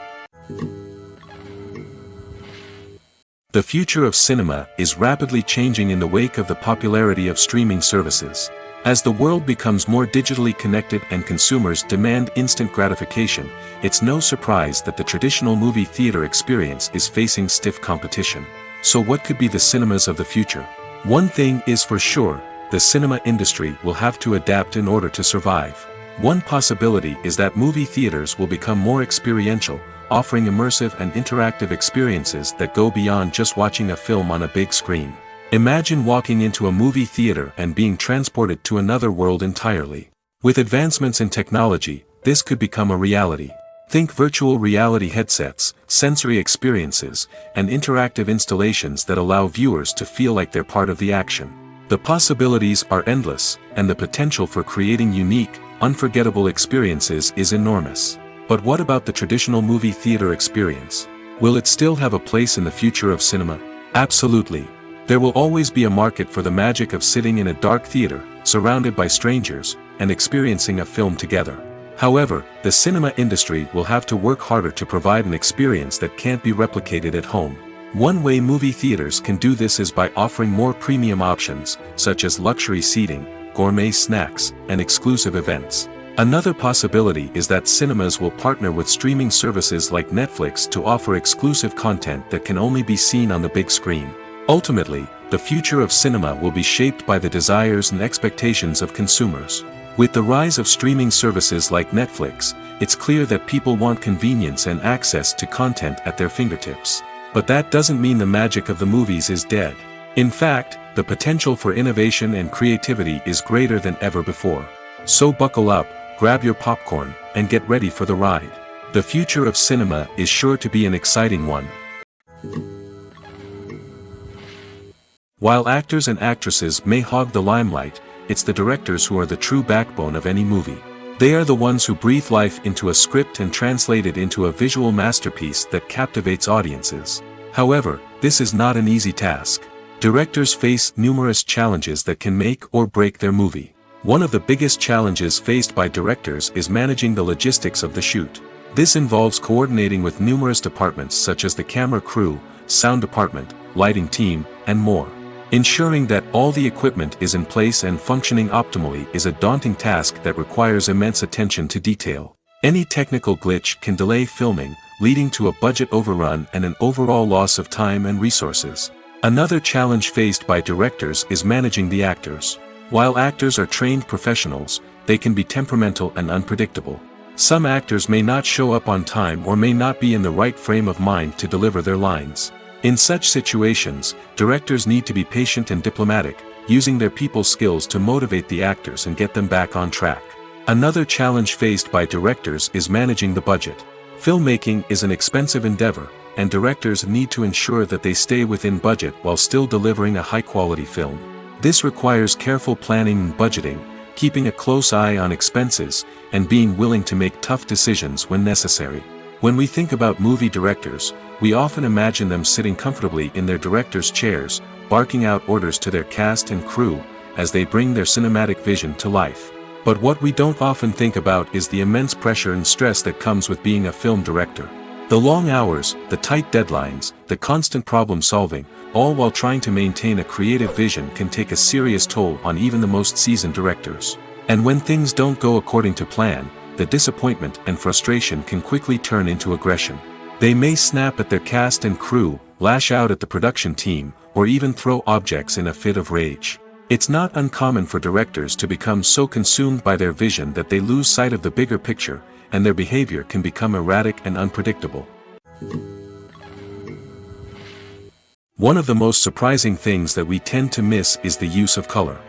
The future of cinema is rapidly changing in the wake of the popularity of streaming services. As the world becomes more digitally connected and consumers demand instant gratification, it's no surprise that the traditional movie theater experience is facing stiff competition. So what could be the cinemas of the future? One thing is for sure, the cinema industry will have to adapt in order to survive. One possibility is that movie theaters will become more experiential, offering immersive and interactive experiences that go beyond just watching a film on a big screen. Imagine walking into a movie theater and being transported to another world entirely. With advancements in technology, this could become a reality. Think virtual reality headsets, sensory experiences, and interactive installations that allow viewers to feel like they're part of the action. The possibilities are endless, and the potential for creating unique, unforgettable experiences is enormous. But what about the traditional movie theater experience? Will it still have a place in the future of cinema? Absolutely. There will always be a market for the magic of sitting in a dark theater, surrounded by strangers, and experiencing a film together. However, the cinema industry will have to work harder to provide an experience that can't be replicated at home. One way movie theaters can do this is by offering more premium options, such as luxury seating, gourmet snacks, and exclusive events. Another possibility is that cinemas will partner with streaming services like Netflix to offer exclusive content that can only be seen on the big screen. Ultimately, the future of cinema will be shaped by the desires and expectations of consumers. With the rise of streaming services like Netflix, it's clear that people want convenience and access to content at their fingertips. But that doesn't mean the magic of the movies is dead. In fact, the potential for innovation and creativity is greater than ever before. So buckle up, grab your popcorn, and get ready for the ride. The future of cinema is sure to be an exciting one. While actors and actresses may hog the limelight, it's the directors who are the true backbone of any movie. They are the ones who breathe life into a script and translate it into a visual masterpiece that captivates audiences. However, this is not an easy task. Directors face numerous challenges that can make or break their movie. One of the biggest challenges faced by directors is managing the logistics of the shoot. This involves coordinating with numerous departments such as the camera crew, sound department, lighting team, and more. Ensuring that all the equipment is in place and functioning optimally is a daunting task that requires immense attention to detail. Any technical glitch can delay filming, leading to a budget overrun and an overall loss of time and resources. Another challenge faced by directors is managing the actors. While actors are trained professionals, they can be temperamental and unpredictable. Some actors may not show up on time or may not be in the right frame of mind to deliver their lines. In such situations, directors need to be patient and diplomatic, using their people skills to motivate the actors and get them back on track. Another challenge faced by directors is managing the budget. Filmmaking is an expensive endeavor, and directors need to ensure that they stay within budget while still delivering a high-quality film. This requires careful planning and budgeting, keeping a close eye on expenses, and being willing to make tough decisions when necessary. When we think about movie directors, we often imagine them sitting comfortably in their director's chairs, barking out orders to their cast and crew, as they bring their cinematic vision to life. But what we don't often think about is the immense pressure and stress that comes with being a film director. The long hours, the tight deadlines, the constant problem solving, all while trying to maintain a creative vision can take a serious toll on even the most seasoned directors. And when things don't go according to plan, the disappointment and frustration can quickly turn into aggression. They may snap at their cast and crew, lash out at the production team, or even throw objects in a fit of rage. It's not uncommon for directors to become so consumed by their vision that they lose sight of the bigger picture, and their behavior can become erratic and unpredictable. One of the most surprising things that we tend to miss is the use of color.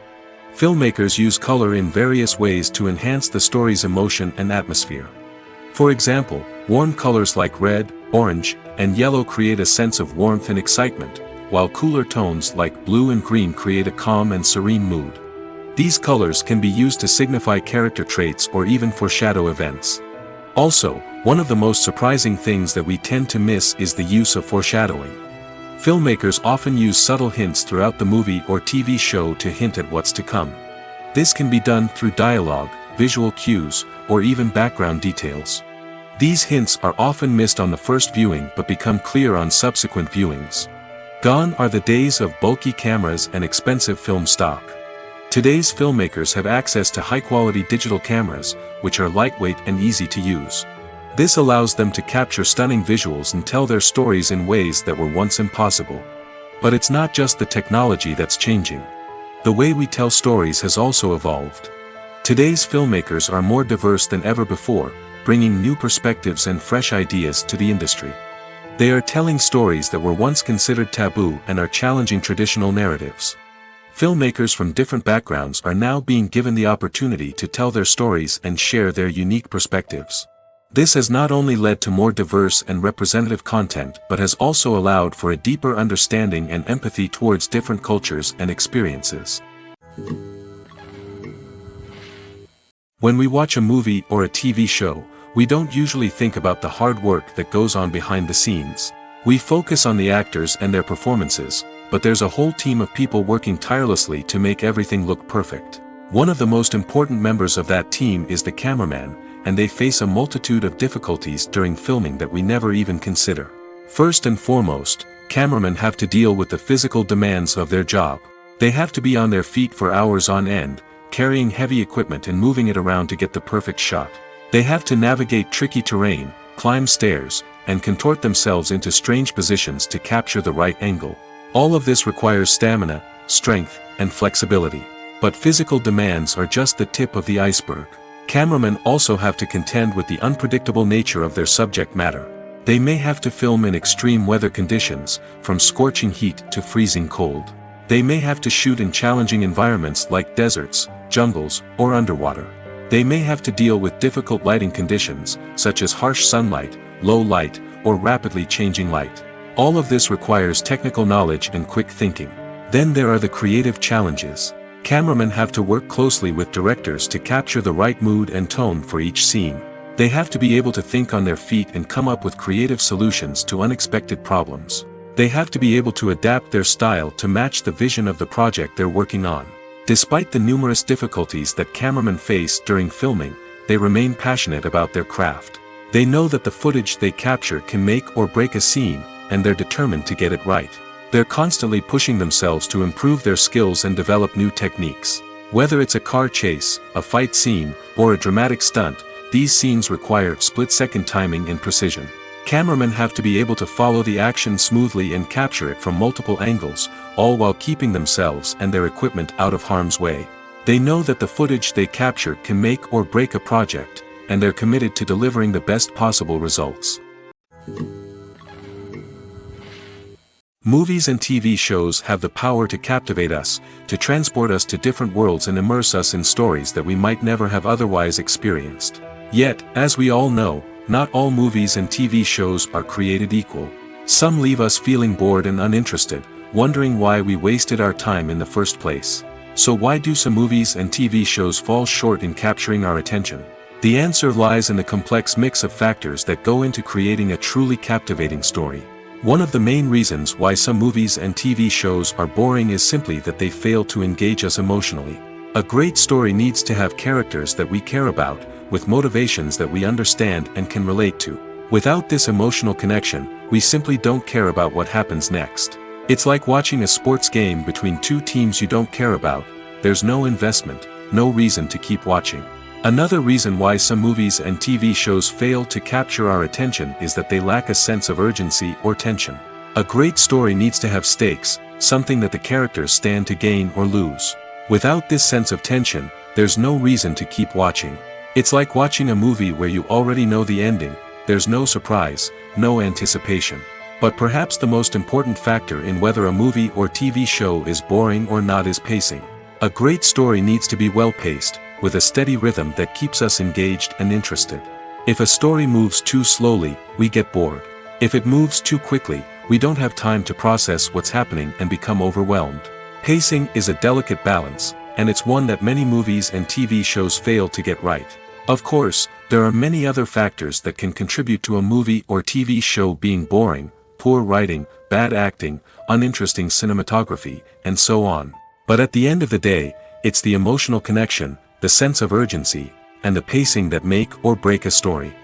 Filmmakers use color in various ways to enhance the story's emotion and atmosphere. For example, warm colors like red, orange, and yellow create a sense of warmth and excitement, while cooler tones like blue and green create a calm and serene mood. These colors can be used to signify character traits or even foreshadow events. Also, one of the most surprising things that we tend to miss is the use of foreshadowing. Filmmakers often use subtle hints throughout the movie or TV show to hint at what's to come. This can be done through dialogue, visual cues, or even background details. These hints are often missed on the first viewing but become clear on subsequent viewings. Gone are the days of bulky cameras and expensive film stock. Today's filmmakers have access to high-quality digital cameras, which are lightweight and easy to use. This allows them to capture stunning visuals and tell their stories in ways that were once impossible. But it's not just the technology that's changing. The way we tell stories has also evolved. Today's filmmakers are more diverse than ever before, bringing new perspectives and fresh ideas to the industry. They are telling stories that were once considered taboo and are challenging traditional narratives. Filmmakers from different backgrounds are now being given the opportunity to tell their stories and share their unique perspectives. This has not only led to more diverse and representative content but has also allowed for a deeper understanding and empathy towards different cultures and experiences. When we watch a movie or a TV show, we don't usually think about the hard work that goes on behind the scenes. We focus on the actors and their performances, but there's a whole team of people working tirelessly to make everything look perfect. One of the most important members of that team is the cameraman, and they face a multitude of difficulties during filming that we never even consider. First and foremost, cameramen have to deal with the physical demands of their job. They have to be on their feet for hours on end, carrying heavy equipment and moving it around to get the perfect shot. They have to navigate tricky terrain, climb stairs, and contort themselves into strange positions to capture the right angle. All of this requires stamina, strength, and flexibility. But physical demands are just the tip of the iceberg. Cameramen also have to contend with the unpredictable nature of their subject matter. They may have to film in extreme weather conditions, from scorching heat to freezing cold. They may have to shoot in challenging environments like deserts, jungles, or underwater. They may have to deal with difficult lighting conditions, such as harsh sunlight, low light, or rapidly changing light. All of this requires technical knowledge and quick thinking. Then there are the creative challenges. Cameramen have to work closely with directors to capture the right mood and tone for each scene. They have to be able to think on their feet and come up with creative solutions to unexpected problems. They have to be able to adapt their style to match the vision of the project they're working on. Despite the numerous difficulties that cameramen face during filming, they remain passionate about their craft. They know that the footage they capture can make or break a scene, and they're determined to get it right. They're constantly pushing themselves to improve their skills and develop new techniques. Whether it's a car chase, a fight scene, or a dramatic stunt, these scenes require split-second timing and precision. Cameramen have to be able to follow the action smoothly and capture it from multiple angles, all while keeping themselves and their equipment out of harm's way. They know that the footage they capture can make or break a project, and they're committed to delivering the best possible results. Movies and TV shows have the power to captivate us, to transport us to different worlds and immerse us in stories that we might never have otherwise experienced. Yet, as we all know, not all movies and TV shows are created equal. Some leave us feeling bored and uninterested, wondering why we wasted our time in the first place. So why do some movies and TV shows fall short in capturing our attention? The answer lies in the complex mix of factors that go into creating a truly captivating story. One of the main reasons why some movies and TV shows are boring is simply that they fail to engage us emotionally. A great story needs to have characters that we care about, with motivations that we understand and can relate to. Without this emotional connection, we simply don't care about what happens next. It's like watching a sports game between two teams you don't care about. There's no investment, no reason to keep watching. Another reason why some movies and TV shows fail to capture our attention is that they lack a sense of urgency or tension. A great story needs to have stakes, something that the characters stand to gain or lose. Without this sense of tension, there's no reason to keep watching. It's like watching a movie where you already know the ending. There's no surprise, no anticipation. But perhaps the most important factor in whether a movie or TV show is boring or not is pacing. A great story needs to be well-paced, with a steady rhythm that keeps us engaged and interested. If a story moves too slowly, we get bored. If it moves too quickly, we don't have time to process what's happening and become overwhelmed. Pacing is a delicate balance, and it's one that many movies and TV shows fail to get right. Of course, there are many other factors that can contribute to a movie or TV show being boring: poor writing, bad acting, uninteresting cinematography, and so on. But at the end of the day, it's the emotional connection, the sense of urgency, and the pacing that make or break a story.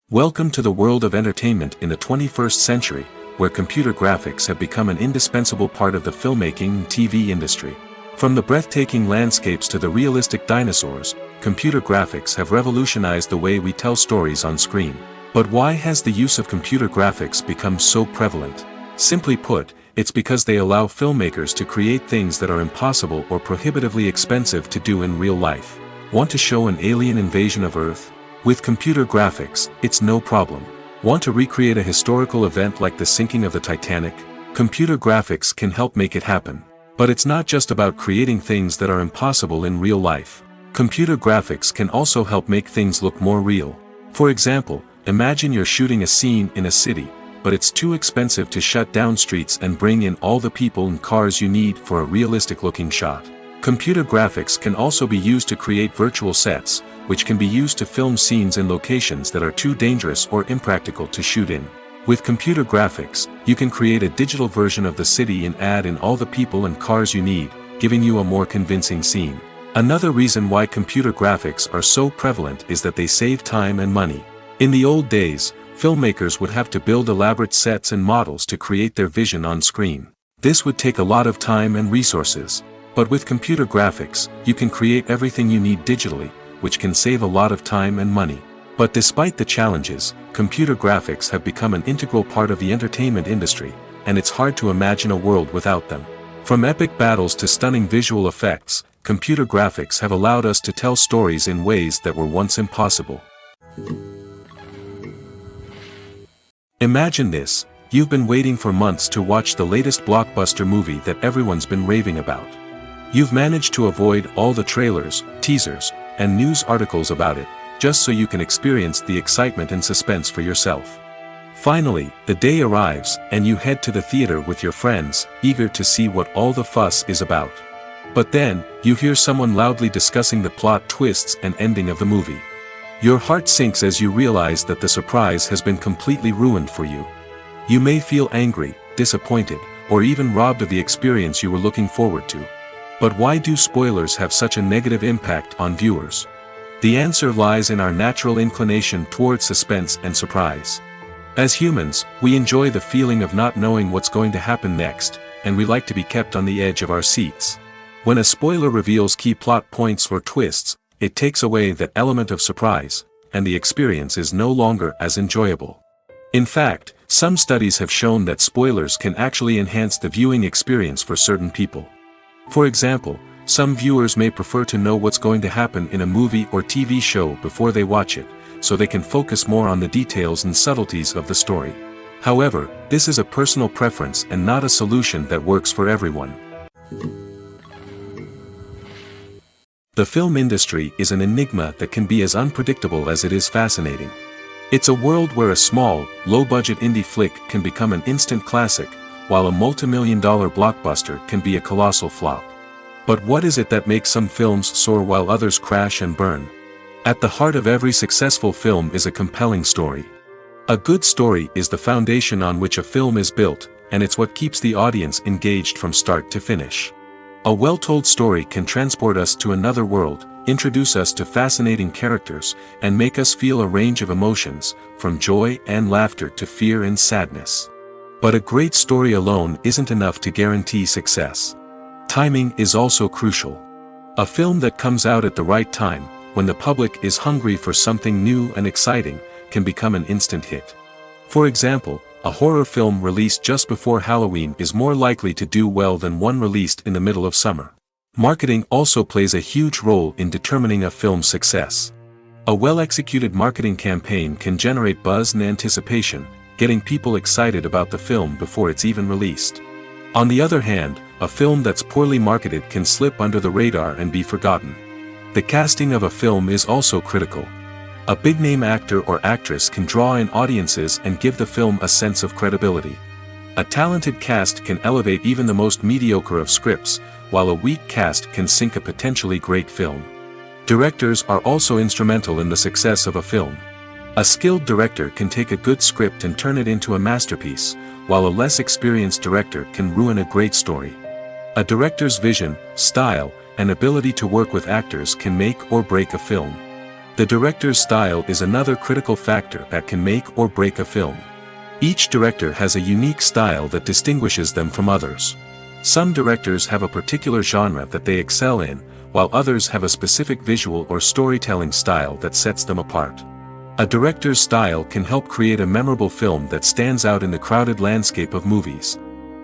Welcome to the world of entertainment in the 21st century, where computer graphics have become an indispensable part of the filmmaking and TV industry. From the breathtaking landscapes to the realistic dinosaurs, computer graphics have revolutionized the way we tell stories on screen. But why has the use of computer graphics become so prevalent? Simply put, it's because they allow filmmakers to create things that are impossible or prohibitively expensive to do in real life. Want to show an alien invasion of Earth? With computer graphics, it's no problem. Want to recreate a historical event like the sinking of the Titanic? Computer graphics can help make it happen. But it's not just about creating things that are impossible in real life. Computer graphics can also help make things look more real. For example, imagine you're shooting a scene in a city, but it's too expensive to shut down streets and bring in all the people and cars you need for a realistic-looking shot. Computer graphics can also be used to create virtual sets, which can be used to film scenes in locations that are too dangerous or impractical to shoot in. With computer graphics, you can create a digital version of the city and add in all the people and cars you need, giving you a more convincing scene. Another reason why computer graphics are so prevalent is that they save time and money. In the old days, filmmakers would have to build elaborate sets and models to create their vision on screen. This would take a lot of time and resources. But with computer graphics, you can create everything you need digitally, which can save a lot of time and money. But despite the challenges, computer graphics have become an integral part of the entertainment industry, and it's hard to imagine a world without them. From epic battles to stunning visual effects, computer graphics have allowed us to tell stories in ways that were once impossible. Imagine this: you've been waiting for months to watch the latest blockbuster movie that everyone's been raving about. You've managed to avoid all the trailers, teasers, and news articles about it, just so you can experience the excitement and suspense for yourself. Finally, the day arrives, and you head to the theater with your friends, eager to see what all the fuss is about. But then, you hear someone loudly discussing the plot twists and ending of the movie. Your heart sinks as you realize that the surprise has been completely ruined for you. You may feel angry, disappointed, or even robbed of the experience you were looking forward to. But why do spoilers have such a negative impact on viewers? The answer lies in our natural inclination towards suspense and surprise. As humans, we enjoy the feeling of not knowing what's going to happen next, and we like to be kept on the edge of our seats. When a spoiler reveals key plot points or twists, it takes away that element of surprise, and the experience is no longer as enjoyable. In fact, some studies have shown that spoilers can actually enhance the viewing experience for certain people. For example, some viewers may prefer to know what's going to happen in a movie or TV show before they watch it, so they can focus more on the details and subtleties of the story. However, this is a personal preference and not a solution that works for everyone. The film industry is an enigma that can be as unpredictable as it is fascinating. It's a world where a small, low-budget indie flick can become an instant classic, while a multi-million-dollar blockbuster can be a colossal flop. But what is it that makes some films soar while others crash and burn? At the heart of every successful film is a compelling story. A good story is the foundation on which a film is built, and it's what keeps the audience engaged from start to finish. A well-told story can transport us to another world, introduce us to fascinating characters, and make us feel a range of emotions, from joy and laughter to fear and sadness. But a great story alone isn't enough to guarantee success. Timing is also crucial. A film that comes out at the right time, when the public is hungry for something new and exciting, can become an instant hit. For example, a horror film released just before Halloween is more likely to do well than one released in the middle of summer. Marketing also plays a huge role in determining a film's success. A well-executed marketing campaign can generate buzz and anticipation, getting people excited about the film before it's even released. On the other hand, a film that's poorly marketed can slip under the radar and be forgotten. The casting of a film is also critical. A big-name actor or actress can draw in audiences and give the film a sense of credibility. A talented cast can elevate even the most mediocre of scripts, while a weak cast can sink a potentially great film. Directors are also instrumental in the success of a film. A skilled director can take a good script and turn it into a masterpiece, while a less experienced director can ruin a great story. A director's vision, style, and ability to work with actors can make or break a film. The director's style is another critical factor that can make or break a film. Each director has a unique style that distinguishes them from others. Some directors have a particular genre that they excel in, while others have a specific visual or storytelling style that sets them apart. A director's style can help create a memorable film that stands out in the crowded landscape of movies.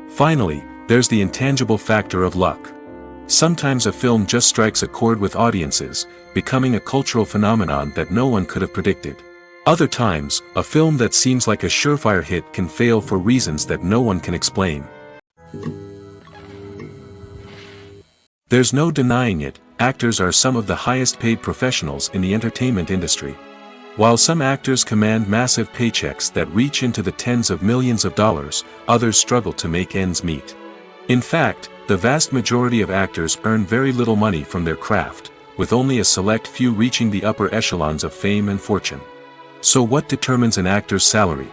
Finally, there's the intangible factor of luck. Sometimes a film just strikes a chord with audiences, becoming a cultural phenomenon that no one could have predicted. Other times, a film that seems like a surefire hit can fail for reasons that no one can explain. There's no denying it, actors are some of the highest paid professionals in the entertainment industry. While some actors command massive paychecks that reach into the tens of millions of dollars, others struggle to make ends meet. In fact, the vast majority of actors earn very little money from their craft, with only a select few reaching the upper echelons of fame and fortune. So what determines an actor's salary?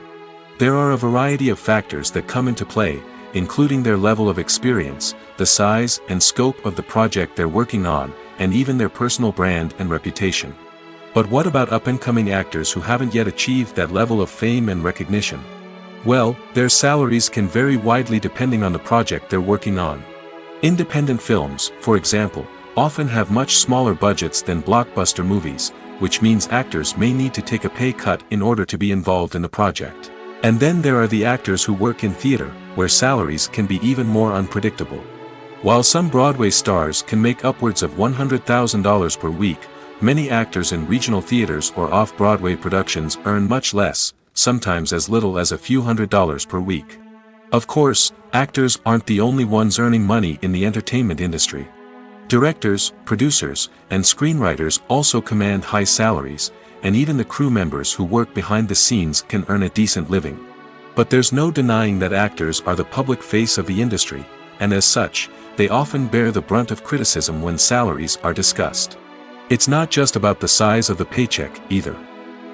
There are a variety of factors that come into play, including their level of experience, the size and scope of the project they're working on, and even their personal brand and reputation. But what about up-and-coming actors who haven't yet achieved that level of fame and recognition? Well, their salaries can vary widely depending on the project they're working on. Independent films, for example, often have much smaller budgets than blockbuster movies, which means actors may need to take a pay cut in order to be involved in the project. And then there are the actors who work in theater, where salaries can be even more unpredictable. While some Broadway stars can make upwards of $100,000 per week, many actors in regional theaters or off-Broadway productions earn much less, sometimes as little as a few $100s per week. Of course, actors aren't the only ones earning money in the entertainment industry. Directors, producers, and screenwriters also command high salaries, and even the crew members who work behind the scenes can earn a decent living. But there's no denying that actors are the public face of the industry, and as such, they often bear the brunt of criticism when salaries are discussed. It's not just about the size of the paycheck, either.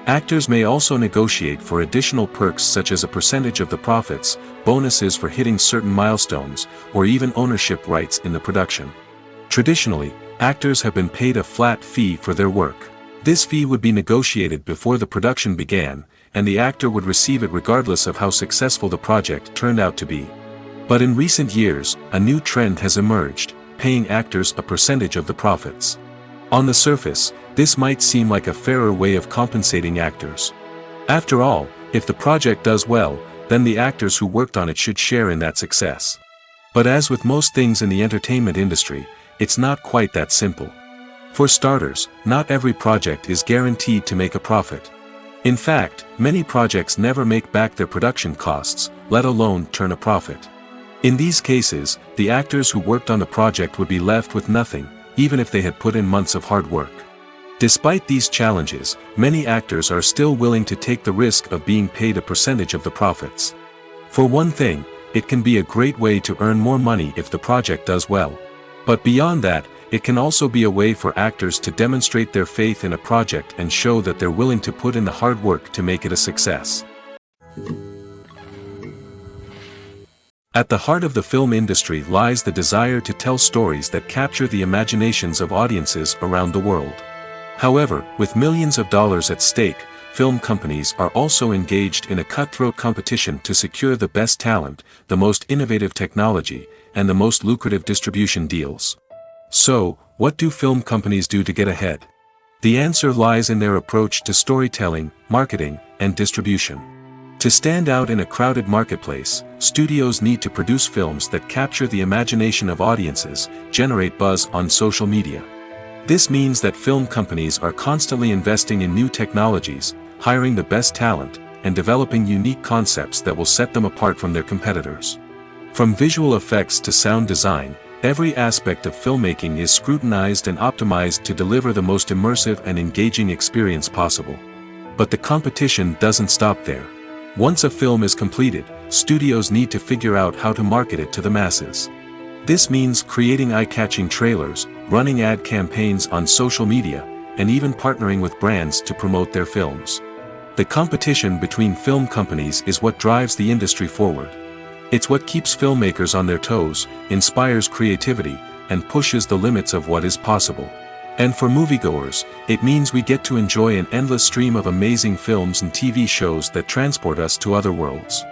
Actors may also negotiate for additional perks such as a percentage of the profits, bonuses for hitting certain milestones, or even ownership rights in the production. Traditionally, actors have been paid a flat fee for their work. This fee would be negotiated before the production began, and the actor would receive it regardless of how successful the project turned out to be. But in recent years, a new trend has emerged, paying actors a percentage of the profits. On the surface, this might seem like a fairer way of compensating actors. After all, if the project does well, then the actors who worked on it should share in that success. But as with most things in the entertainment industry, it's not quite that simple. For starters, not every project is guaranteed to make a profit. In fact, many projects never make back their production costs, let alone turn a profit. In these cases, the actors who worked on the project would be left with nothing, even if they had put in months of hard work. Despite these challenges, many actors are still willing to take the risk of being paid a percentage of the profits. For one thing, it can be a great way to earn more money if the project does well. But beyond that, it can also be a way for actors to demonstrate their faith in a project and show that they're willing to put in the hard work to make it a success. At the heart of the film industry lies the desire to tell stories that capture the imaginations of audiences around the world. However, with millions of dollars at stake, film companies are also engaged in a cutthroat competition to secure the best talent, the most innovative technology, and the most lucrative distribution deals. So, what do film companies do to get ahead? The answer lies in their approach to storytelling, marketing, and distribution. To stand out in a crowded marketplace, studios need to produce films that capture the imagination of audiences, generate buzz on social media. This means that film companies are constantly investing in new technologies, hiring the best talent, and developing unique concepts that will set them apart from their competitors. From visual effects to sound design, every aspect of filmmaking is scrutinized and optimized to deliver the most immersive and engaging experience possible. But the competition doesn't stop there. Once a film is completed, studios need to figure out how to market it to the masses. This means creating eye-catching trailers, running ad campaigns on social media, and even partnering with brands to promote their films. The competition between film companies is what drives the industry forward. It's what keeps filmmakers on their toes, inspires creativity, and pushes the limits of what is possible. And for moviegoers, it means we get to enjoy an endless stream of amazing films and TV shows that transport us to other worlds.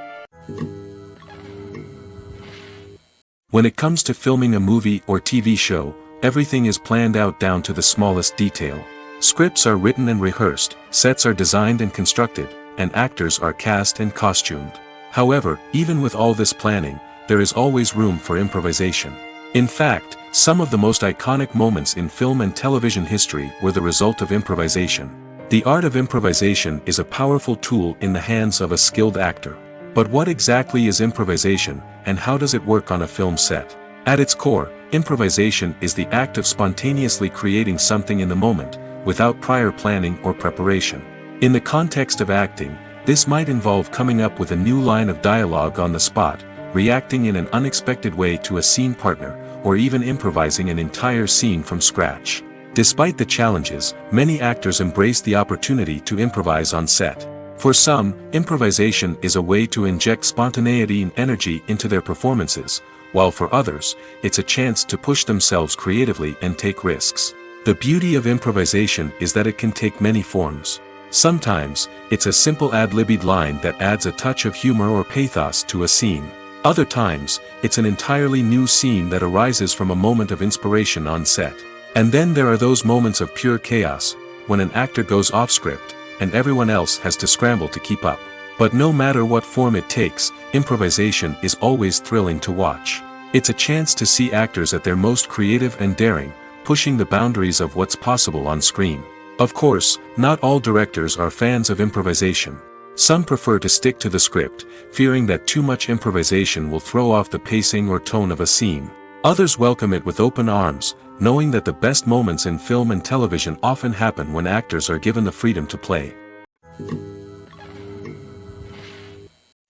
When it comes to filming a movie or TV show, everything is planned out down to the smallest detail. Scripts are written and rehearsed, sets are designed and constructed, and actors are cast and costumed. However, even with all this planning, there is always room for improvisation. In fact, some of the most iconic moments in film and television history were the result of improvisation. The art of improvisation is a powerful tool in the hands of a skilled actor. But what exactly is improvisation, and how does it work on a film set? At its core, improvisation is the act of spontaneously creating something in the moment, without prior planning or preparation. In the context of acting, this might involve coming up with a new line of dialogue on the spot, reacting in an unexpected way to a scene partner, or even improvising an entire scene from scratch. Despite the challenges, many actors embrace the opportunity to improvise on set. For some, improvisation is a way to inject spontaneity and energy into their performances, while for others, it's a chance to push themselves creatively and take risks. The beauty of improvisation is that it can take many forms. Sometimes, it's a simple ad-libbed line that adds a touch of humor or pathos to a scene. Other times, it's an entirely new scene that arises from a moment of inspiration on set. And then there are those moments of pure chaos, when an actor goes off script, and everyone else has to scramble to keep up. But no matter what form it takes, improvisation is always thrilling to watch. It's a chance to see actors at their most creative and daring, pushing the boundaries of what's possible on screen. Of course, not all directors are fans of improvisation. Some prefer to stick to the script, fearing that too much improvisation will throw off the pacing or tone of a scene. Others welcome it with open arms, knowing that the best moments in film and television often happen when actors are given the freedom to play.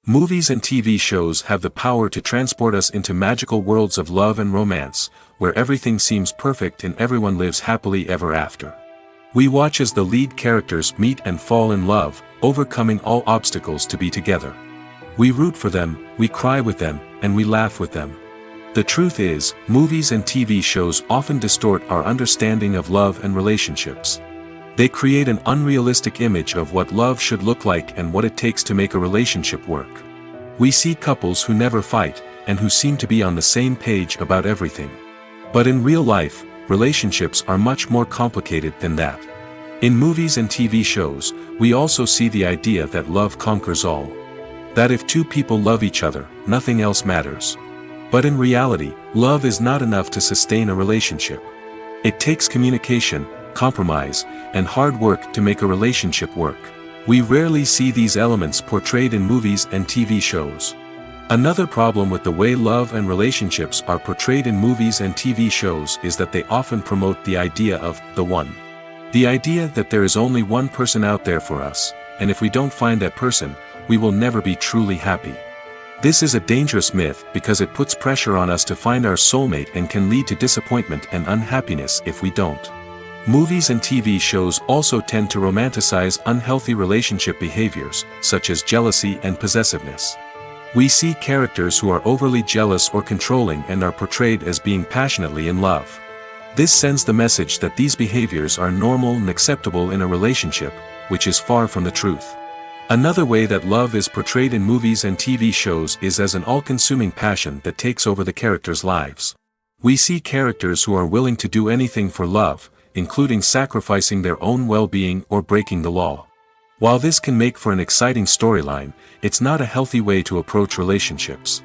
Movies and TV shows have the power to transport us into magical worlds of love and romance, where everything seems perfect and everyone lives happily ever after. We watch as the lead characters meet and fall in love, overcoming all obstacles to be together. We root for them, we cry with them, and we laugh with them. The truth is, movies and TV shows often distort our understanding of love and relationships. They create an unrealistic image of what love should look like and what it takes to make a relationship work. We see couples who never fight, and who seem to be on the same page about everything. But in real life, relationships are much more complicated than that. In movies and TV shows, we also see the idea that love conquers all. That if two people love each other, nothing else matters. But in reality, love is not enough to sustain a relationship. It takes communication, compromise, and hard work to make a relationship work. We rarely see these elements portrayed in movies and TV shows. Another problem with the way love and relationships are portrayed in movies and TV shows is that they often promote the idea of the one. The idea that there is only one person out there for us, and if we don't find that person, we will never be truly happy. This is a dangerous myth because it puts pressure on us to find our soulmate and can lead to disappointment and unhappiness if we don't. Movies and TV shows also tend to romanticize unhealthy relationship behaviors, such as jealousy and possessiveness. We see characters who are overly jealous or controlling and are portrayed as being passionately in love. This sends the message that these behaviors are normal and acceptable in a relationship, which is far from the truth. Another way that love is portrayed in movies and TV shows is as an all-consuming passion that takes over the characters' lives. We see characters who are willing to do anything for love, including sacrificing their own well-being or breaking the law. While this can make for an exciting storyline, it's not a healthy way to approach relationships.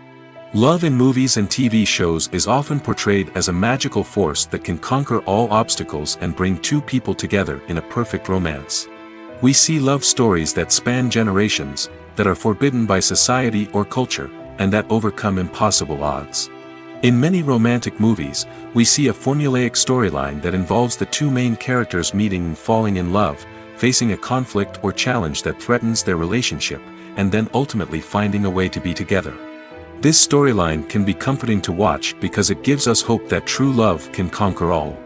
Love in movies and TV shows is often portrayed as a magical force that can conquer all obstacles and bring two people together in a perfect romance. We see love stories that span generations, that are forbidden by society or culture, and that overcome impossible odds. In many romantic movies, we see a formulaic storyline that involves the two main characters meeting and falling in love, facing a conflict or challenge that threatens their relationship, and then ultimately finding a way to be together. This storyline can be comforting to watch because it gives us hope that true love can conquer all.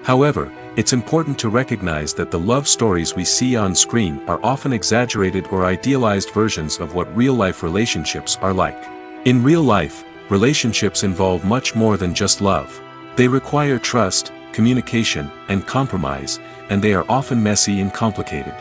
However, it's important to recognize that the love stories we see on screen are often exaggerated or idealized versions of what real-life relationships are like. In real life, relationships involve much more than just love. They require trust, communication, and compromise, and they are often messy and complicated.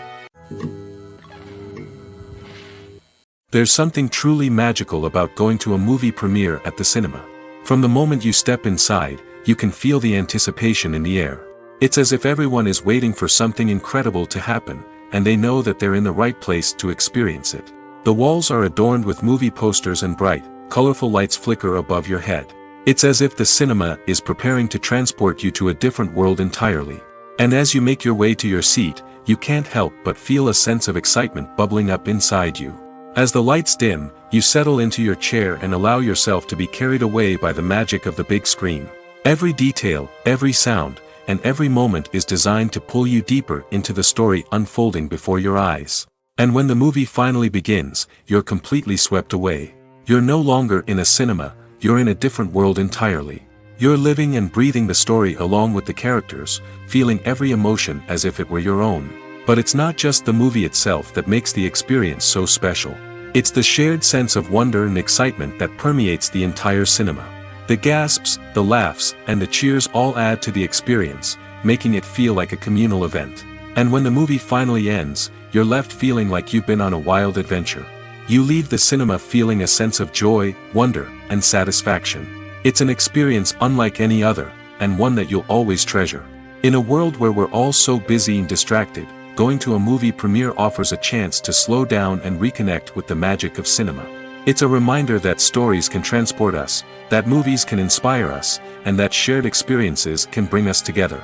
There's something truly magical about going to a movie premiere at the cinema. From the moment you step inside, you can feel the anticipation in the air. It's as if everyone is waiting for something incredible to happen, and they know that they're in the right place to experience it. The walls are adorned with movie posters and bright, colorful lights flicker above your head. It's as if the cinema is preparing to transport you to a different world entirely. And as you make your way to your seat, you can't help but feel a sense of excitement bubbling up inside you. As the lights dim, you settle into your chair and allow yourself to be carried away by the magic of the big screen. Every detail, every sound, and every moment is designed to pull you deeper into the story unfolding before your eyes. And when the movie finally begins, you're completely swept away. You're no longer in a cinema, you're in a different world entirely. You're living and breathing the story along with the characters, feeling every emotion as if it were your own. But it's not just the movie itself that makes the experience so special. It's the shared sense of wonder and excitement that permeates the entire cinema. The gasps, the laughs, and the cheers all add to the experience, making it feel like a communal event. And when the movie finally ends, you're left feeling like you've been on a wild adventure. You leave the cinema feeling a sense of joy, wonder, and satisfaction. It's an experience unlike any other, and one that you'll always treasure. In a world where we're all so busy and distracted, going to a movie premiere offers a chance to slow down and reconnect with the magic of cinema. It's a reminder that stories can transport us, that movies can inspire us, and that shared experiences can bring us together.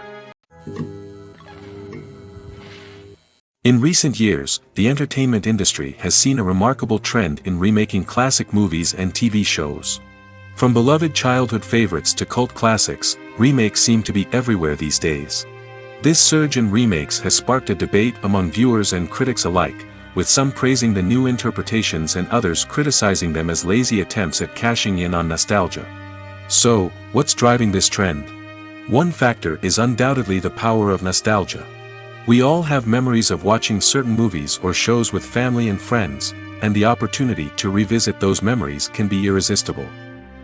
In recent years, the entertainment industry has seen a remarkable trend in remaking classic movies and TV shows. From beloved childhood favorites to cult classics, remakes seem to be everywhere these days. This surge in remakes has sparked a debate among viewers and critics alike, with some praising the new interpretations and others criticizing them as lazy attempts at cashing in on nostalgia. So, what's driving this trend? One factor is undoubtedly the power of nostalgia. We all have memories of watching certain movies or shows with family and friends, and the opportunity to revisit those memories can be irresistible.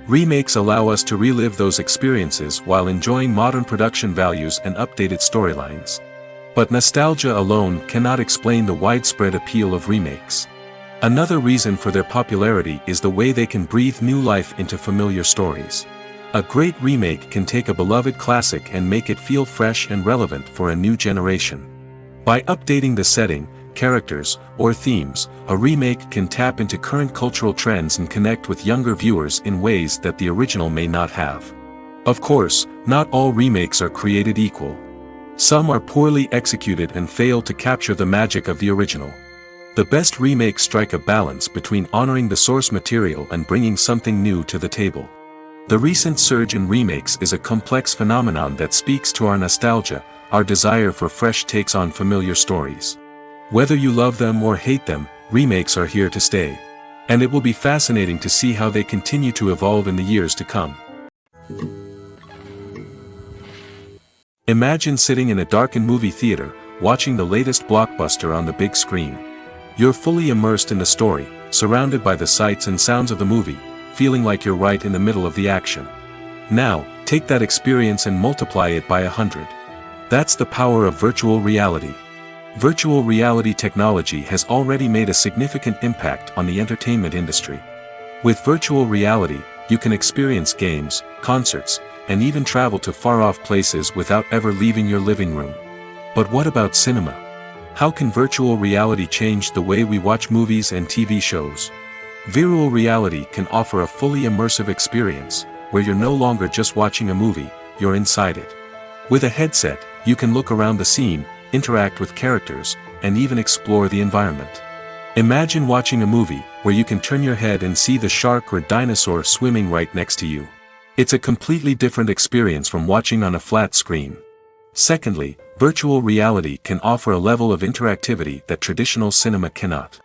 Remakes allow us to relive those experiences while enjoying modern production values and updated storylines. But nostalgia alone cannot explain the widespread appeal of remakes. Another reason for their popularity is the way they can breathe new life into familiar stories. A great remake can take a beloved classic and make it feel fresh and relevant for a new generation. By updating the setting, characters, or themes, a remake can tap into current cultural trends and connect with younger viewers in ways that the original may not have. Of course, not all remakes are created equal. Some are poorly executed and fail to capture the magic of the original. The best remakes strike a balance between honoring the source material and bringing something new to the table. The recent surge in remakes is a complex phenomenon that speaks to our nostalgia, our desire for fresh takes on familiar stories. Whether you love them or hate them, remakes are here to stay. And it will be fascinating to see how they continue to evolve in the years to come. Imagine sitting in a darkened movie theater, watching the latest blockbuster on the big screen. You're fully immersed in the story, surrounded by the sights and sounds of the movie, feeling like you're right in the middle of the action. Now, take that experience and multiply it by 100. That's the power of virtual reality. Virtual reality technology has already made a significant impact on the entertainment industry. With virtual reality, you can experience games, concerts, and even travel to far-off places without ever leaving your living room. But what about cinema? How can virtual reality change the way we watch movies and TV shows? Virtual reality can offer a fully immersive experience, where you're no longer just watching a movie, you're inside it. With a headset, you can look around the scene, interact with characters, and even explore the environment. Imagine watching a movie where you can turn your head and see the shark or dinosaur swimming right next to you. It's a completely different experience from watching on a flat screen. Secondly, virtual reality can offer a level of interactivity that traditional cinema cannot.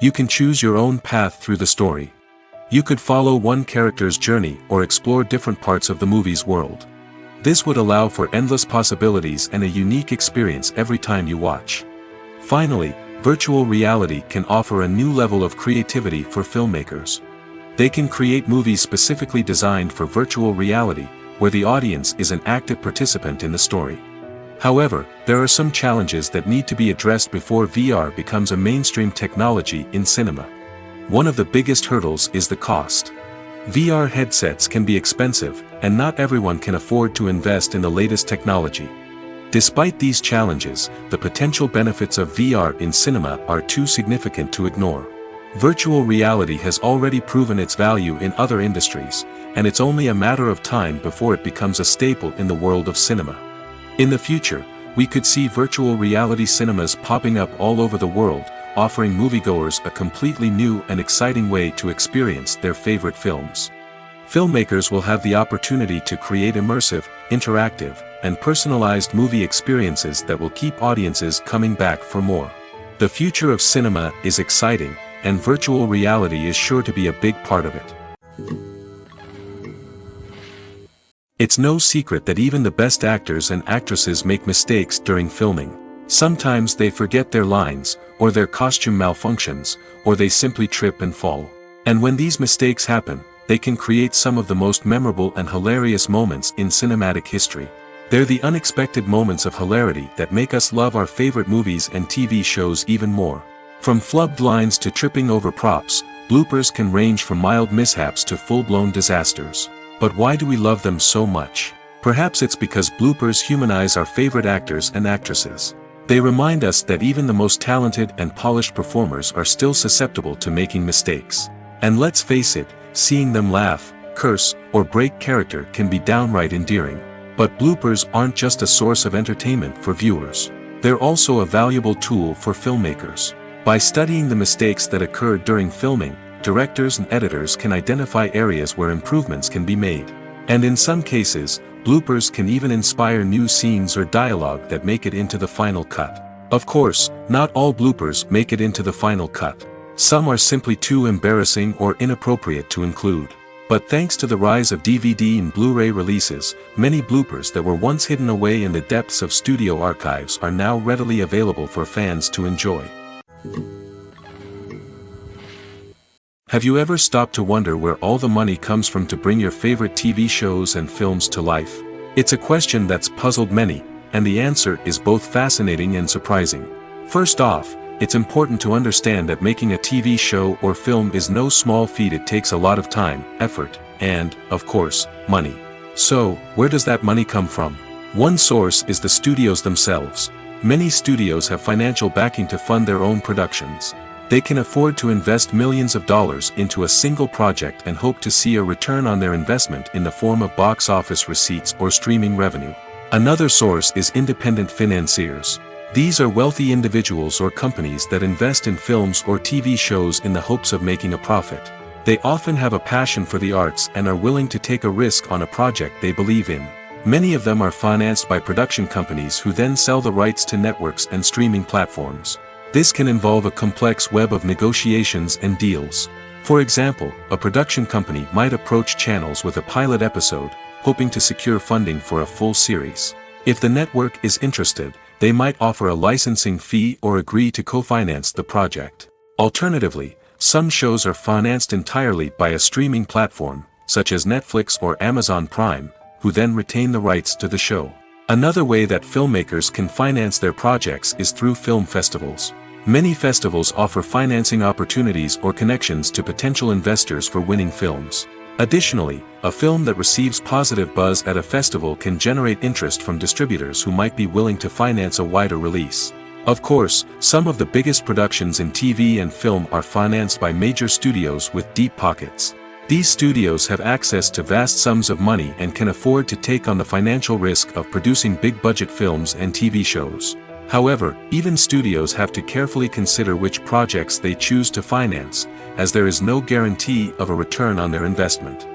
You can choose your own path through the story. You could follow one character's journey or explore different parts of the movie's world. This would allow for endless possibilities and a unique experience every time you watch. Finally, virtual reality can offer a new level of creativity for filmmakers. They can create movies specifically designed for virtual reality, where the audience is an active participant in the story. However, there are some challenges that need to be addressed before VR becomes a mainstream technology in cinema. One of the biggest hurdles is the cost. VR headsets can be expensive, and not everyone can afford to invest in the latest technology. Despite these challenges, the potential benefits of VR in cinema are too significant to ignore. Virtual reality has already proven its value in other industries, and it's only a matter of time before it becomes a staple in the world of cinema. In the future, we could see virtual reality cinemas popping up all over the world, offering moviegoers a completely new and exciting way to experience their favorite films. Filmmakers will have the opportunity to create immersive, interactive, and personalized movie experiences that will keep audiences coming back for more. The future of cinema is exciting, and virtual reality is sure to be a big part of it. It's no secret that even the best actors and actresses make mistakes during filming. Sometimes they forget their lines, or their costume malfunctions, or they simply trip and fall. And when these mistakes happen, they can create some of the most memorable and hilarious moments in cinematic history. They're the unexpected moments of hilarity that make us love our favorite movies and TV shows even more. From flubbed lines to tripping over props, bloopers can range from mild mishaps to full-blown disasters. But why do we love them so much? Perhaps it's because bloopers humanize our favorite actors and actresses. They remind us that even the most talented and polished performers are still susceptible to making mistakes. And let's face it, seeing them laugh, curse, or break character can be downright endearing. But bloopers aren't just a source of entertainment for viewers. They're also a valuable tool for filmmakers. By studying the mistakes that occurred during filming, directors and editors can identify areas where improvements can be made. And in some cases, bloopers can even inspire new scenes or dialogue that make it into the final cut. Of course, not all bloopers make it into the final cut. Some are simply too embarrassing or inappropriate to include. But thanks to the rise of DVD and Blu-ray releases, many bloopers that were once hidden away in the depths of studio archives are now readily available for fans to enjoy. Have you ever stopped to wonder where all the money comes from to bring your favorite TV shows and films to life? It's a question that's puzzled many, and the answer is both fascinating and surprising. First off, it's important to understand that making a TV show or film is no small feat. It takes a lot of time, effort, and, of course, money. So, where does that money come from? One source is the studios themselves. Many studios have financial backing to fund their own productions. They can afford to invest millions of dollars into a single project and hope to see a return on their investment in the form of box office receipts or streaming revenue. Another source is independent financiers. These are wealthy individuals or companies that invest in films or TV shows in the hopes of making a profit. They often have a passion for the arts and are willing to take a risk on a project they believe in. Many of them are financed by production companies who then sell the rights to networks and streaming platforms. This can involve a complex web of negotiations and deals. For example, a production company might approach channels with a pilot episode, hoping to secure funding for a full series. If the network is interested, they might offer a licensing fee or agree to co-finance the project. Alternatively, some shows are financed entirely by a streaming platform, such as Netflix or Amazon Prime, who then retain the rights to the show. Another way that filmmakers can finance their projects is through film festivals. Many festivals offer financing opportunities or connections to potential investors for winning films. Additionally, a film that receives positive buzz at a festival can generate interest from distributors who might be willing to finance a wider release. Of course, some of the biggest productions in TV and film are financed by major studios with deep pockets. These studios have access to vast sums of money and can afford to take on the financial risk of producing big-budget films and TV shows. However, even studios have to carefully consider which projects they choose to finance, as there is no guarantee of a return on their investment.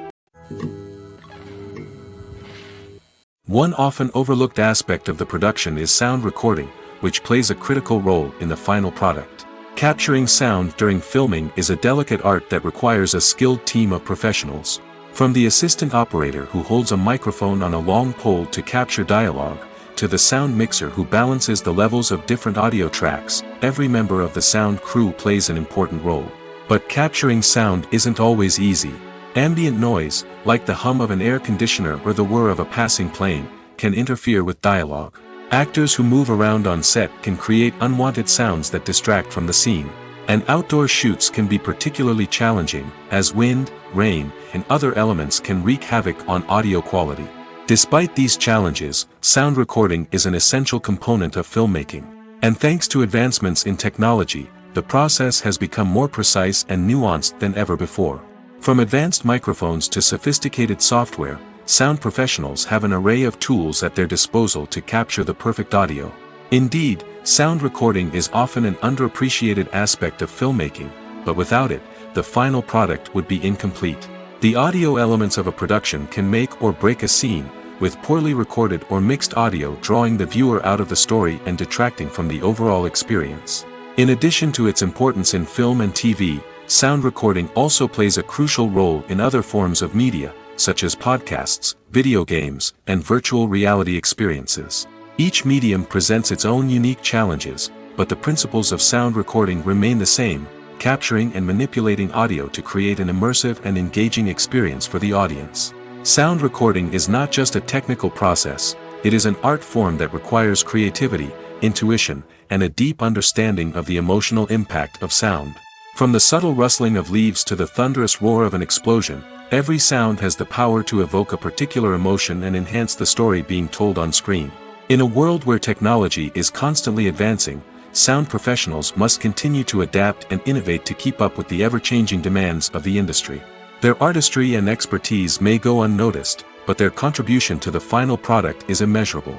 One often overlooked aspect of the production is sound recording, which plays a critical role in the final product. Capturing sound during filming is a delicate art that requires a skilled team of professionals. From the assistant operator who holds a microphone on a long pole to capture dialogue, to the sound mixer who balances the levels of different audio tracks, every member of the sound crew plays an important role. But capturing sound isn't always easy. Ambient noise, like the hum of an air conditioner or the whir of a passing plane, can interfere with dialogue. Actors who move around on set can create unwanted sounds that distract from the scene. And outdoor shoots can be particularly challenging, as wind, rain, and other elements can wreak havoc on audio quality. Despite these challenges, sound recording is an essential component of filmmaking. And thanks to advancements in technology, the process has become more precise and nuanced than ever before. From advanced microphones to sophisticated software, sound professionals have an array of tools at their disposal to capture the perfect audio. Indeed, sound recording is often an underappreciated aspect of filmmaking, but without it, the final product would be incomplete. The audio elements of a production can make or break a scene, with poorly recorded or mixed audio drawing the viewer out of the story and detracting from the overall experience. In addition to its importance in film and TV, sound recording also plays a crucial role in other forms of media, such as podcasts, video games, and virtual reality experiences. Each medium presents its own unique challenges, but the principles of sound recording remain the same, capturing and manipulating audio to create an immersive and engaging experience for the audience. Sound recording is not just a technical process, it is an art form that requires creativity, intuition, and a deep understanding of the emotional impact of sound. From the subtle rustling of leaves to the thunderous roar of an explosion, every sound has the power to evoke a particular emotion and enhance the story being told on screen. In a world where technology is constantly advancing, sound professionals must continue to adapt and innovate to keep up with the ever-changing demands of the industry. Their artistry and expertise may go unnoticed, but their contribution to the final product is immeasurable.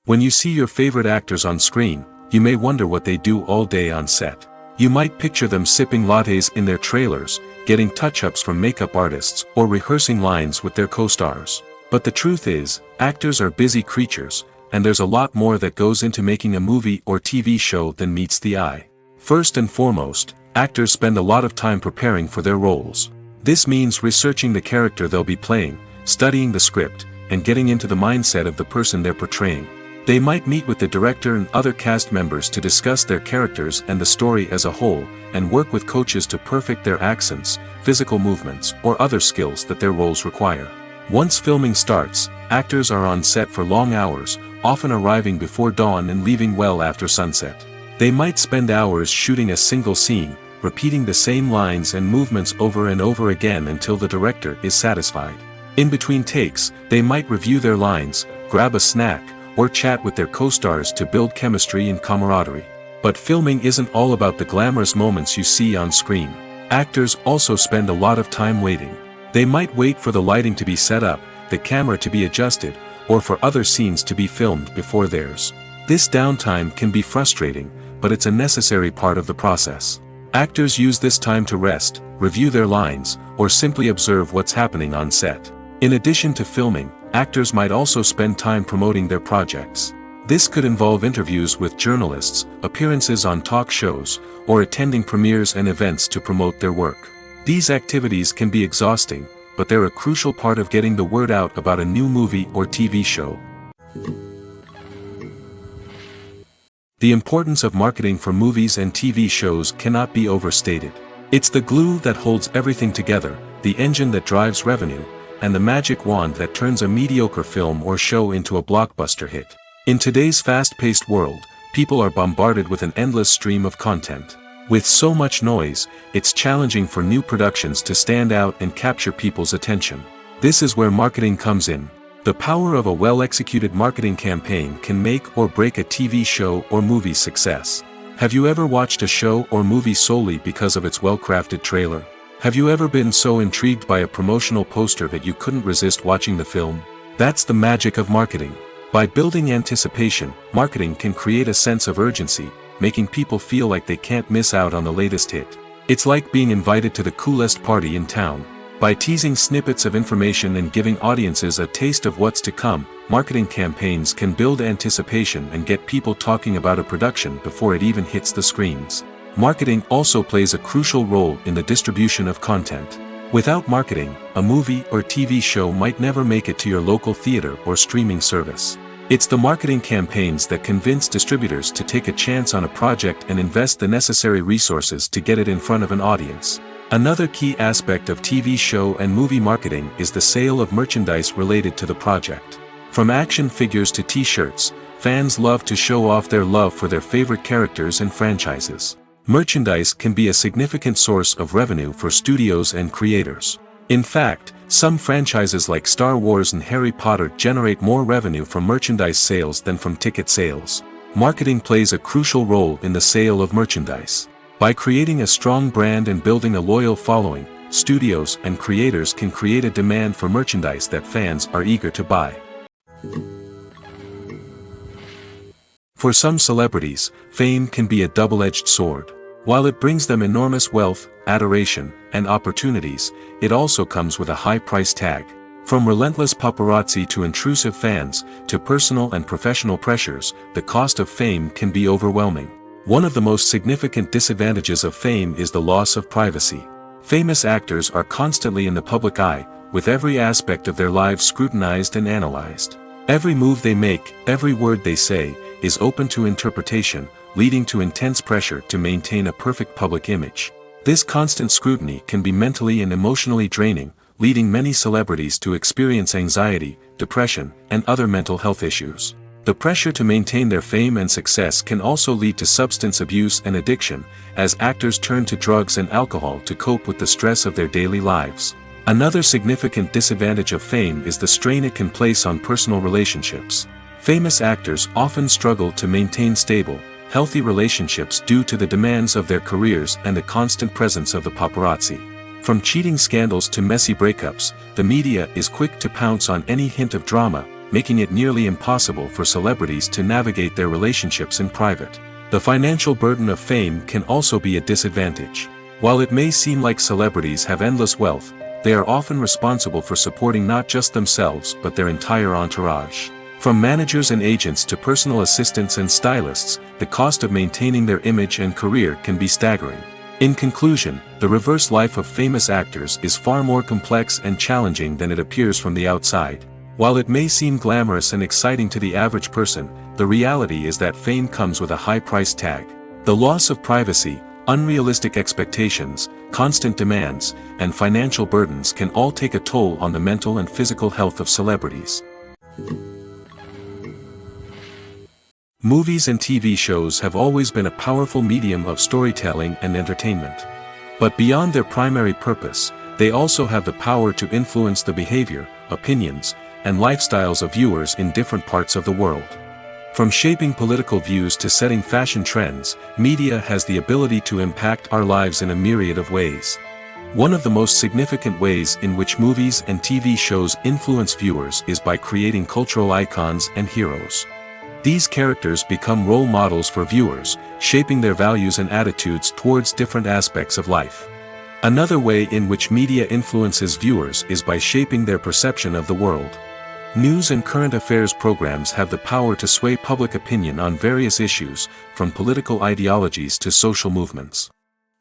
When you see your favorite actors on screen, you may wonder what they do all day on set. You might picture them sipping lattes in their trailers, getting touch-ups from makeup artists, or rehearsing lines with their co-stars. But the truth is, actors are busy creatures, and there's a lot more that goes into making a movie or TV show than meets the eye. First and foremost, actors spend a lot of time preparing for their roles. This means researching the character they'll be playing, studying the script, and getting into the mindset of the person they're portraying. They might meet with the director and other cast members to discuss their characters and the story as a whole, and work with coaches to perfect their accents, physical movements, or other skills that their roles require. Once filming starts, actors are on set for long hours, often arriving before dawn and leaving well after sunset. They might spend hours shooting a single scene, repeating the same lines and movements over and over again until the director is satisfied. In between takes, they might review their lines, grab a snack, or chat with their co-stars to build chemistry and camaraderie. But filming isn't all about the glamorous moments you see on screen. Actors also spend a lot of time waiting. They might wait for the lighting to be set up, the camera to be adjusted, or for other scenes to be filmed before theirs. This downtime can be frustrating, but it's a necessary part of the process. Actors use this time to rest, review their lines, or simply observe what's happening on set. In addition to filming, actors might also spend time promoting their projects. This could involve interviews with journalists, appearances on talk shows, or attending premieres and events to promote their work. These activities can be exhausting, but they're a crucial part of getting the word out about a new movie or TV show. The importance of marketing for movies and TV shows cannot be overstated. It's the glue that holds everything together, the engine that drives revenue, and the magic wand that turns a mediocre film or show into a blockbuster hit. In today's fast-paced world, people are bombarded with an endless stream of content. With so much noise, it's challenging for new productions to stand out and capture people's attention. This is where marketing comes in. The power of a well-executed marketing campaign can make or break a TV show or movie's success. Have you ever watched a show or movie solely because of its well-crafted trailer? Have you ever been so intrigued by a promotional poster that you couldn't resist watching the film? That's the magic of marketing. By building anticipation, marketing can create a sense of urgency, making people feel like they can't miss out on the latest hit. It's like being invited to the coolest party in town. By teasing snippets of information and giving audiences a taste of what's to come, marketing campaigns can build anticipation and get people talking about a production before it even hits the screens. Marketing also plays a crucial role in the distribution of content. Without marketing, a movie or TV show might never make it to your local theater or streaming service. It's the marketing campaigns that convince distributors to take a chance on a project and invest the necessary resources to get it in front of an audience. Another key aspect of TV show and movie marketing is the sale of merchandise related to the project. From action figures to t-shirts, fans love to show off their love for their favorite characters and franchises. Merchandise can be a significant source of revenue for studios and creators. In fact, some franchises like Star Wars and Harry Potter generate more revenue from merchandise sales than from ticket sales. Marketing plays a crucial role in the sale of merchandise. By creating a strong brand and building a loyal following, studios and creators can create a demand for merchandise that fans are eager to buy. For some celebrities, fame can be a double-edged sword. While it brings them enormous wealth, adoration, and opportunities, it also comes with a high price tag. From relentless paparazzi to intrusive fans, to personal and professional pressures, the cost of fame can be overwhelming. One of the most significant disadvantages of fame is the loss of privacy. Famous actors are constantly in the public eye, with every aspect of their lives scrutinized and analyzed. Every move they make, every word they say, is open to interpretation, leading to intense pressure to maintain a perfect public image. This constant scrutiny can be mentally and emotionally draining, leading many celebrities to experience anxiety, depression, and other mental health issues. The pressure to maintain their fame and success can also lead to substance abuse and addiction, as actors turn to drugs and alcohol to cope with the stress of their daily lives. Another significant disadvantage of fame is the strain it can place on personal relationships. Famous actors often struggle to maintain stable, healthy relationships due to the demands of their careers and the constant presence of the paparazzi. From cheating scandals to messy breakups, the media is quick to pounce on any hint of drama, making it nearly impossible for celebrities to navigate their relationships in private. The financial burden of fame can also be a disadvantage. While it may seem like celebrities have endless wealth, they are often responsible for supporting not just themselves but their entire entourage. From managers and agents to personal assistants and stylists, the cost of maintaining their image and career can be staggering. In conclusion, the reverse life of famous actors is far more complex and challenging than it appears from the outside. While it may seem glamorous and exciting to the average person, the reality is that fame comes with a high price tag. The loss of privacy, unrealistic expectations, constant demands, and financial burdens can all take a toll on the mental and physical health of celebrities. Movies and TV shows have always been a powerful medium of storytelling and entertainment. But beyond their primary purpose, they also have the power to influence the behavior, opinions, and lifestyles of viewers in different parts of the world. From shaping political views to setting fashion trends, media has the ability to impact our lives in a myriad of ways. One of the most significant ways in which movies and TV shows influence viewers is by creating cultural icons and heroes. These characters become role models for viewers, shaping their values and attitudes towards different aspects of life. Another way in which media influences viewers is by shaping their perception of the world. News and current affairs programs have the power to sway public opinion on various issues, from political ideologies to social movements.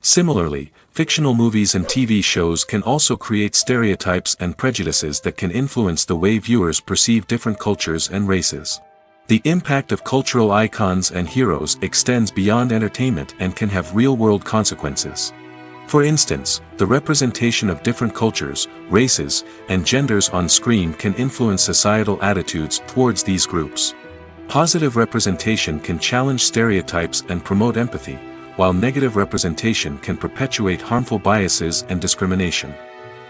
Similarly, fictional movies and TV shows can also create stereotypes and prejudices that can influence the way viewers perceive different cultures and races. The impact of cultural icons and heroes extends beyond entertainment and can have real-world consequences. For instance, the representation of different cultures, races, and genders on screen can influence societal attitudes towards these groups. Positive representation can challenge stereotypes and promote empathy, while negative representation can perpetuate harmful biases and discrimination.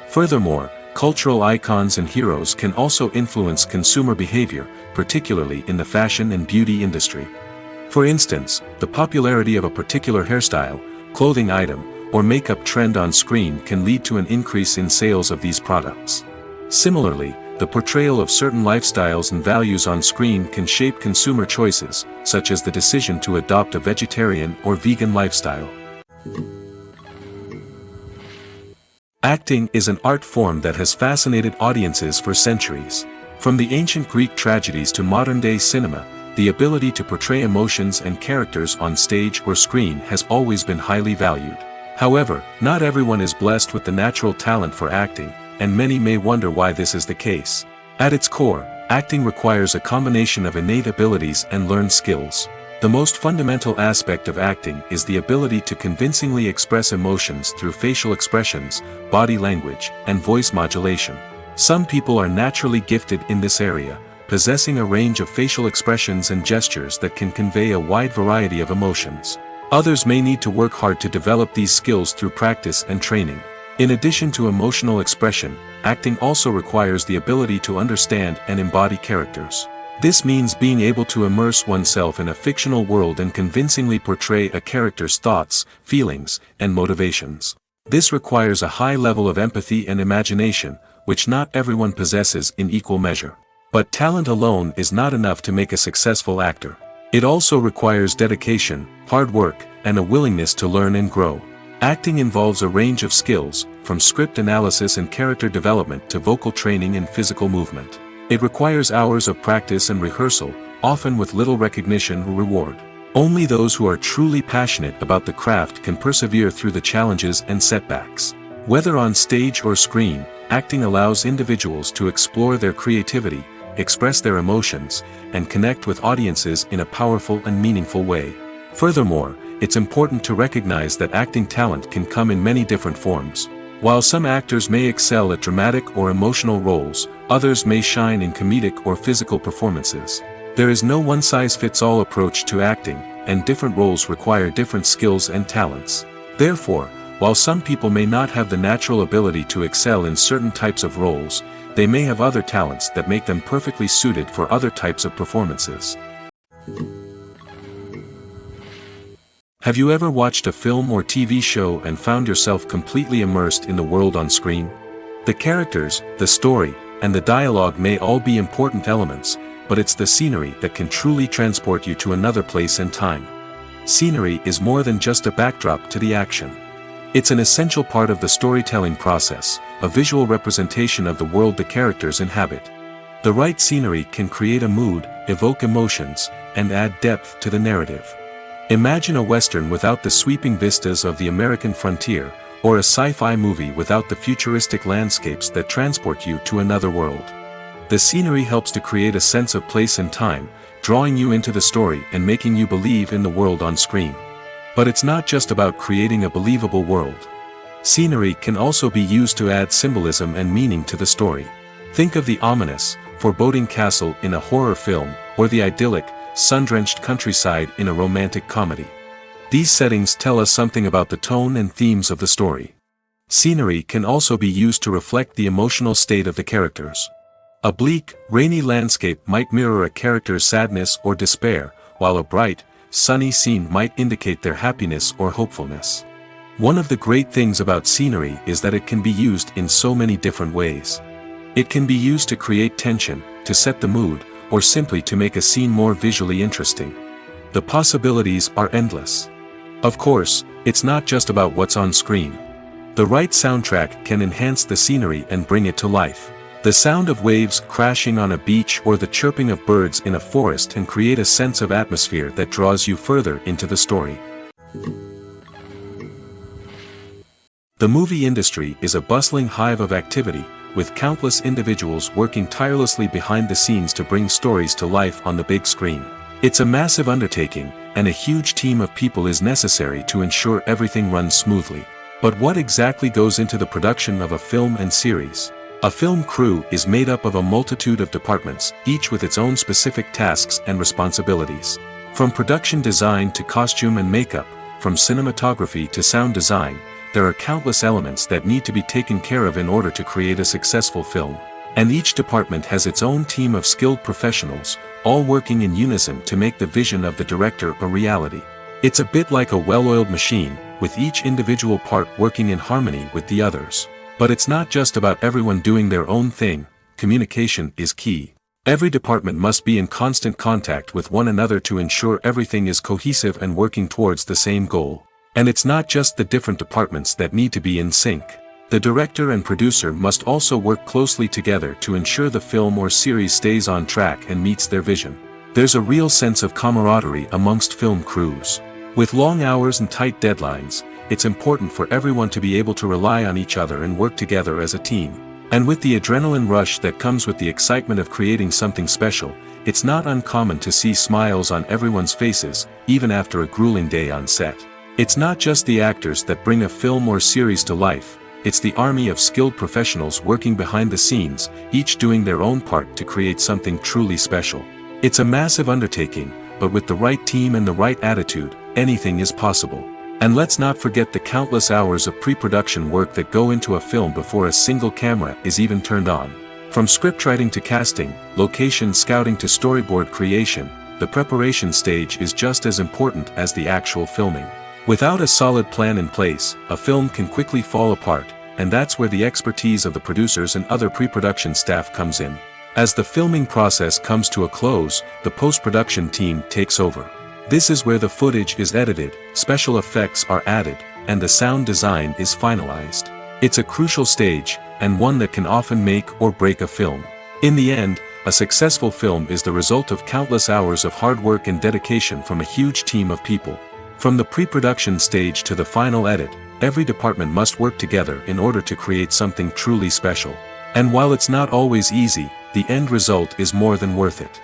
Furthermore, cultural icons and heroes can also influence consumer behavior, particularly in the fashion and beauty industry. For instance, the popularity of a particular hairstyle, clothing item, or makeup trend on screen can lead to an increase in sales of these products. Similarly, the portrayal of certain lifestyles and values on screen can shape consumer choices, such as the decision to adopt a vegetarian or vegan lifestyle. Acting is an art form that has fascinated audiences for centuries. From the ancient Greek tragedies to modern-day cinema, the ability to portray emotions and characters on stage or screen has always been highly valued. However, not everyone is blessed with the natural talent for acting, and many may wonder why this is the case. At its core, acting requires a combination of innate abilities and learned skills. The most fundamental aspect of acting is the ability to convincingly express emotions through facial expressions, body language, and voice modulation. Some people are naturally gifted in this area, possessing a range of facial expressions and gestures that can convey a wide variety of emotions. Others may need to work hard to develop these skills through practice and training. In addition to emotional expression, acting also requires the ability to understand and embody characters. This means being able to immerse oneself in a fictional world and convincingly portray a character's thoughts, feelings, and motivations. This requires a high level of empathy and imagination, which not everyone possesses in equal measure. But talent alone is not enough to make a successful actor. It also requires dedication, hard work, and a willingness to learn and grow. Acting involves a range of skills, from script analysis and character development to vocal training and physical movement. It requires hours of practice and rehearsal, often with little recognition or reward. Only those who are truly passionate about the craft can persevere through the challenges and setbacks. Whether on stage or screen, acting allows individuals to explore their creativity, express their emotions, and connect with audiences in a powerful and meaningful way. Furthermore, it's important to recognize that acting talent can come in many different forms. While some actors may excel at dramatic or emotional roles, others may shine in comedic or physical performances. There is no one-size-fits-all approach to acting, and different roles require different skills and talents. Therefore, while some people may not have the natural ability to excel in certain types of roles, they may have other talents that make them perfectly suited for other types of performances. Have you ever watched a film or TV show and found yourself completely immersed in the world on screen? The characters, the story, and the dialogue may all be important elements, but it's the scenery that can truly transport you to another place and time. Scenery is more than just a backdrop to the action. It's an essential part of the storytelling process, a visual representation of the world the characters inhabit. The right scenery can create a mood, evoke emotions, and add depth to the narrative. Imagine a Western without the sweeping vistas of the American frontier, or a sci-fi movie without the futuristic landscapes that transport you to another world. The scenery helps to create a sense of place and time, drawing you into the story and making you believe in the world on screen. But it's not just about creating a believable world. Scenery can also be used to add symbolism and meaning to the story. Think of the ominous, foreboding castle in a horror film, or the idyllic, sun-drenched countryside in a romantic comedy. These settings tell us something about the tone and themes of the story. Scenery can also be used to reflect the emotional state of the characters. A bleak, rainy landscape might mirror a character's sadness or despair, while a bright, sunny scene might indicate their happiness or hopefulness. One of the great things about scenery is that it can be used in so many different ways. It can be used to create tension, to set the mood, or simply to make a scene more visually interesting. The possibilities are endless. Of course, it's not just about what's on screen. The right soundtrack can enhance the scenery and bring it to life. The sound of waves crashing on a beach or the chirping of birds in a forest can create a sense of atmosphere that draws you further into the story. The movie industry is a bustling hive of activity, with countless individuals working tirelessly behind the scenes to bring stories to life on the big screen. It's a massive undertaking, and a huge team of people is necessary to ensure everything runs smoothly. But what exactly goes into the production of a film and series? A film crew is made up of a multitude of departments, each with its own specific tasks and responsibilities. From production design to costume and makeup, from cinematography to sound design, there are countless elements that need to be taken care of in order to create a successful film. And each department has its own team of skilled professionals, all working in unison to make the vision of the director a reality. It's a bit like a well-oiled machine, with each individual part working in harmony with the others. But it's not just about everyone doing their own thing. Communication is key. Every department must be in constant contact with one another to ensure everything is cohesive and working towards the same goal. And it's not just the different departments that need to be in sync. The director and producer must also work closely together to ensure the film or series stays on track and meets their vision. There's a real sense of camaraderie amongst film crews. With long hours and tight deadlines, it's important for everyone to be able to rely on each other and work together as a team. And with the adrenaline rush that comes with the excitement of creating something special, it's not uncommon to see smiles on everyone's faces, even after a grueling day on set. It's not just the actors that bring a film or series to life, it's the army of skilled professionals working behind the scenes, each doing their own part to create something truly special. It's a massive undertaking, but with the right team and the right attitude, anything is possible. And let's not forget the countless hours of pre-production work that go into a film before a single camera is even turned on. From scriptwriting to casting, location scouting to storyboard creation, the preparation stage is just as important as the actual filming. Without a solid plan in place, a film can quickly fall apart, and that's where the expertise of the producers and other pre-production staff comes in. As the filming process comes to a close, the post-production team takes over. This is where the footage is edited, special effects are added, and the sound design is finalized. It's a crucial stage, and one that can often make or break a film. In the end, a successful film is the result of countless hours of hard work and dedication from a huge team of people. From the pre-production stage to the final edit, every department must work together in order to create something truly special. And while it's not always easy, the end result is more than worth it.